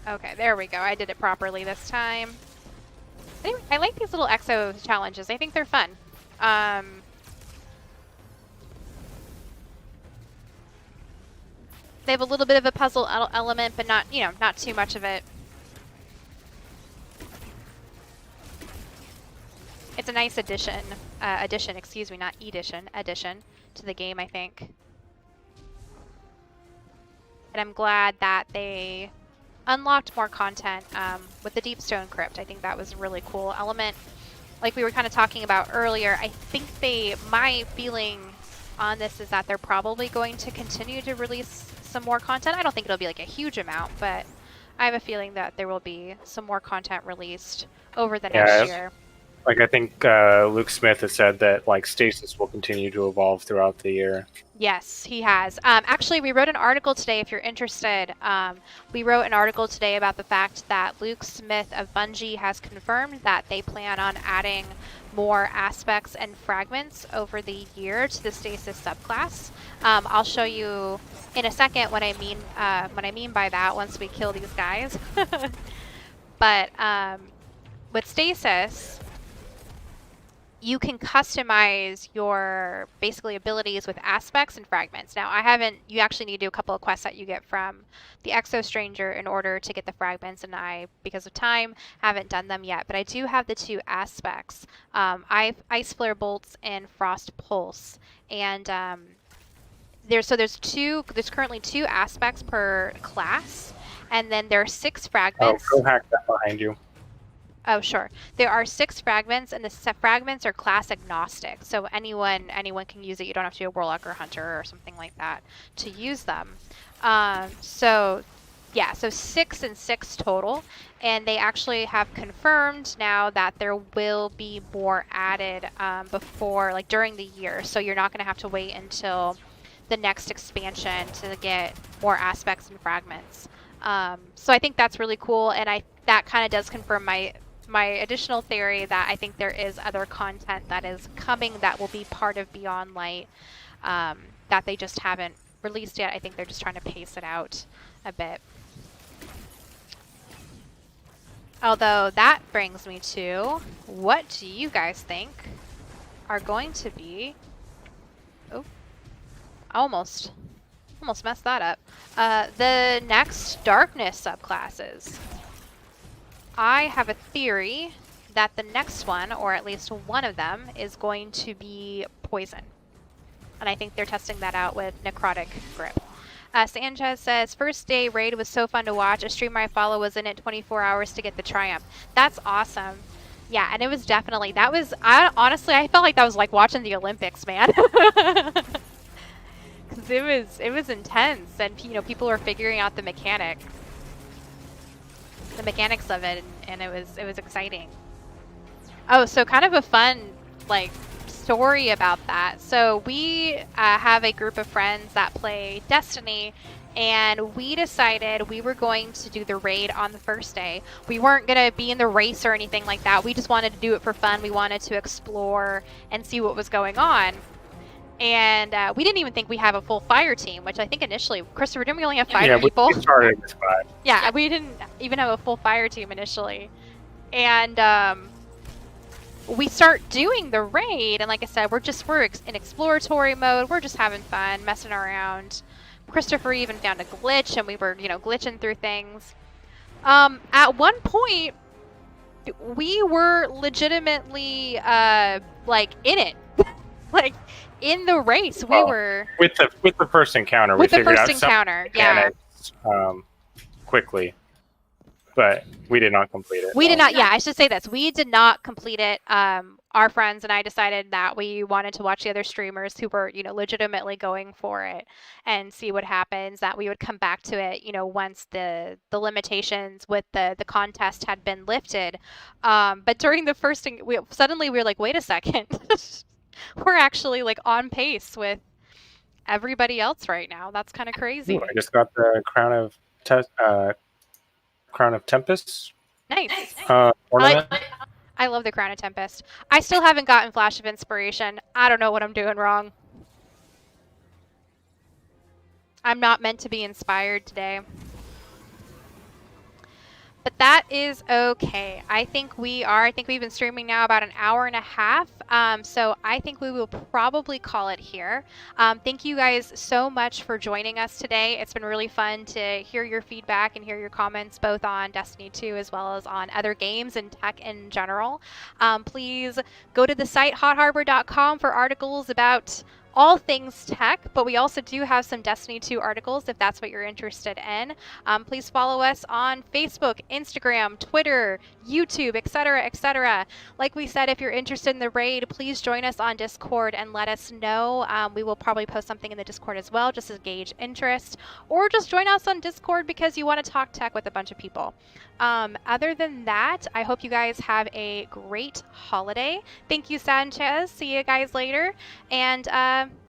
S1: Okay, there we go. I did it properly this time. Anyway, I like these little exo challenges. I think they're fun. They have a little bit of a puzzle element, but not, you know, not too much of it. It's a nice addition, excuse me, not addition to the game, I think. And I'm glad that they unlocked more content with the Deep Stone Crypt. I think that was a really cool element. Like we were kind of talking about earlier, I think my feeling on this is that they're probably going to continue to release some more content. I don't think it'll be like a huge amount, but I have a feeling that there will be some more content released over the next year.
S2: Like, I think Luke Smith has said that, like, Stasis will continue to evolve throughout the year.
S1: Yes, he has. Actually, we wrote an article today, if you're interested. We wrote an article today about the fact that Luke Smith of Bungie has confirmed that they plan on adding more aspects and fragments over the year to the Stasis subclass. I'll show you in a second what I mean by that once we kill these guys. But with Stasis, you can customize your basically abilities with aspects and fragments. Now, you actually need to do a couple of quests that you get from the Exo Stranger in order to get the fragments, and I, because of time, haven't done them yet. But I do have the two aspects. I've Ice Flare Bolts and Frost Pulse, and there's currently 2 aspects per class, and then there are 6 fragments.
S2: Oh, go hack that behind you.
S1: Oh, sure. There are 6 fragments, and the fragments are class agnostic. So anyone can use it. You don't have to be a warlock or hunter or something like that to use them. So 6 and 6 total. And they actually have confirmed now that there will be more added before, like during the year. So you're not going to have to wait until the next expansion to get more aspects and fragments. So I think that's really cool, and that kind of does confirm my additional theory that I think there is other content that is coming that will be part of Beyond Light that they just haven't released yet. I think they're just trying to pace it out a bit. Although that brings me to, what do you guys think are going to be... Oh, almost messed that up. The next Darkness subclasses. I have a theory that the next one, or at least one of them, is going to be poison. And I think they're testing that out with necrotic grip. Sanchez says, first day raid was so fun to watch. A streamer I follow was in it 24 hours to get the triumph. That's awesome. Yeah, and it was definitely, honestly, I felt like that was like watching the Olympics, man. Because it was intense, and people were figuring out the mechanics of it, and it was exciting. Oh, so kind of a fun, like, story about that. So we have a group of friends that play Destiny, and we decided we were going to do the raid on the first day. We weren't going to be in the race or anything like that. We just wanted to do it for fun. We wanted to explore and see what was going on. And we didn't even think we have a full fire team, which I think initially, Christopher, didn't we only have 5 people?
S2: We started with 5.
S1: Yeah, we didn't even have a full fire team initially. And we start doing the raid, and like I said, we're in exploratory mode. We're just having fun, messing around. Christopher even found a glitch, and we were, glitching through things. At one point, we were legitimately, like, in it. Like, in the race, we were...
S2: With the first encounter,
S1: we
S2: figured out
S1: some encounter, yeah.
S2: Quickly. But we did not complete it.
S1: We did not, yeah, I should say this. We did not complete it. Our friends and I decided that we wanted to watch the other streamers who were, legitimately going for it and see what happens, that we would come back to it, once the limitations with the contest had been lifted. But during the first, suddenly we were like, wait a second. We're actually, like, on pace with everybody else right now. That's kind of crazy.
S2: Ooh, I just got the Crown of Tempest.
S1: Nice.
S2: Ornament.
S1: I love the Crown of Tempest. I still haven't gotten Flash of Inspiration. I don't know what I'm doing wrong. I'm not meant to be inspired today. But that is okay. I think we've been streaming now about an hour and a half. So I think we will probably call it here. Thank you guys so much for joining us today. It's been really fun to hear your feedback and hear your comments both on Destiny 2 as well as on other games and tech in general. Please go to the site hotharbor.com for articles about all things tech, but we also do have some Destiny 2 articles if that's what you're interested in. Please follow us on Facebook, Instagram, Twitter, YouTube, etc., etc. Like we said, if you're interested in the raid, please join us on Discord and let us know. We will probably post something in the Discord as well, just to gauge interest, or just join us on Discord because you want to talk tech with a bunch of people. Other than that, I hope you guys have a great holiday. Thank you, Sanchez. See you guys later. And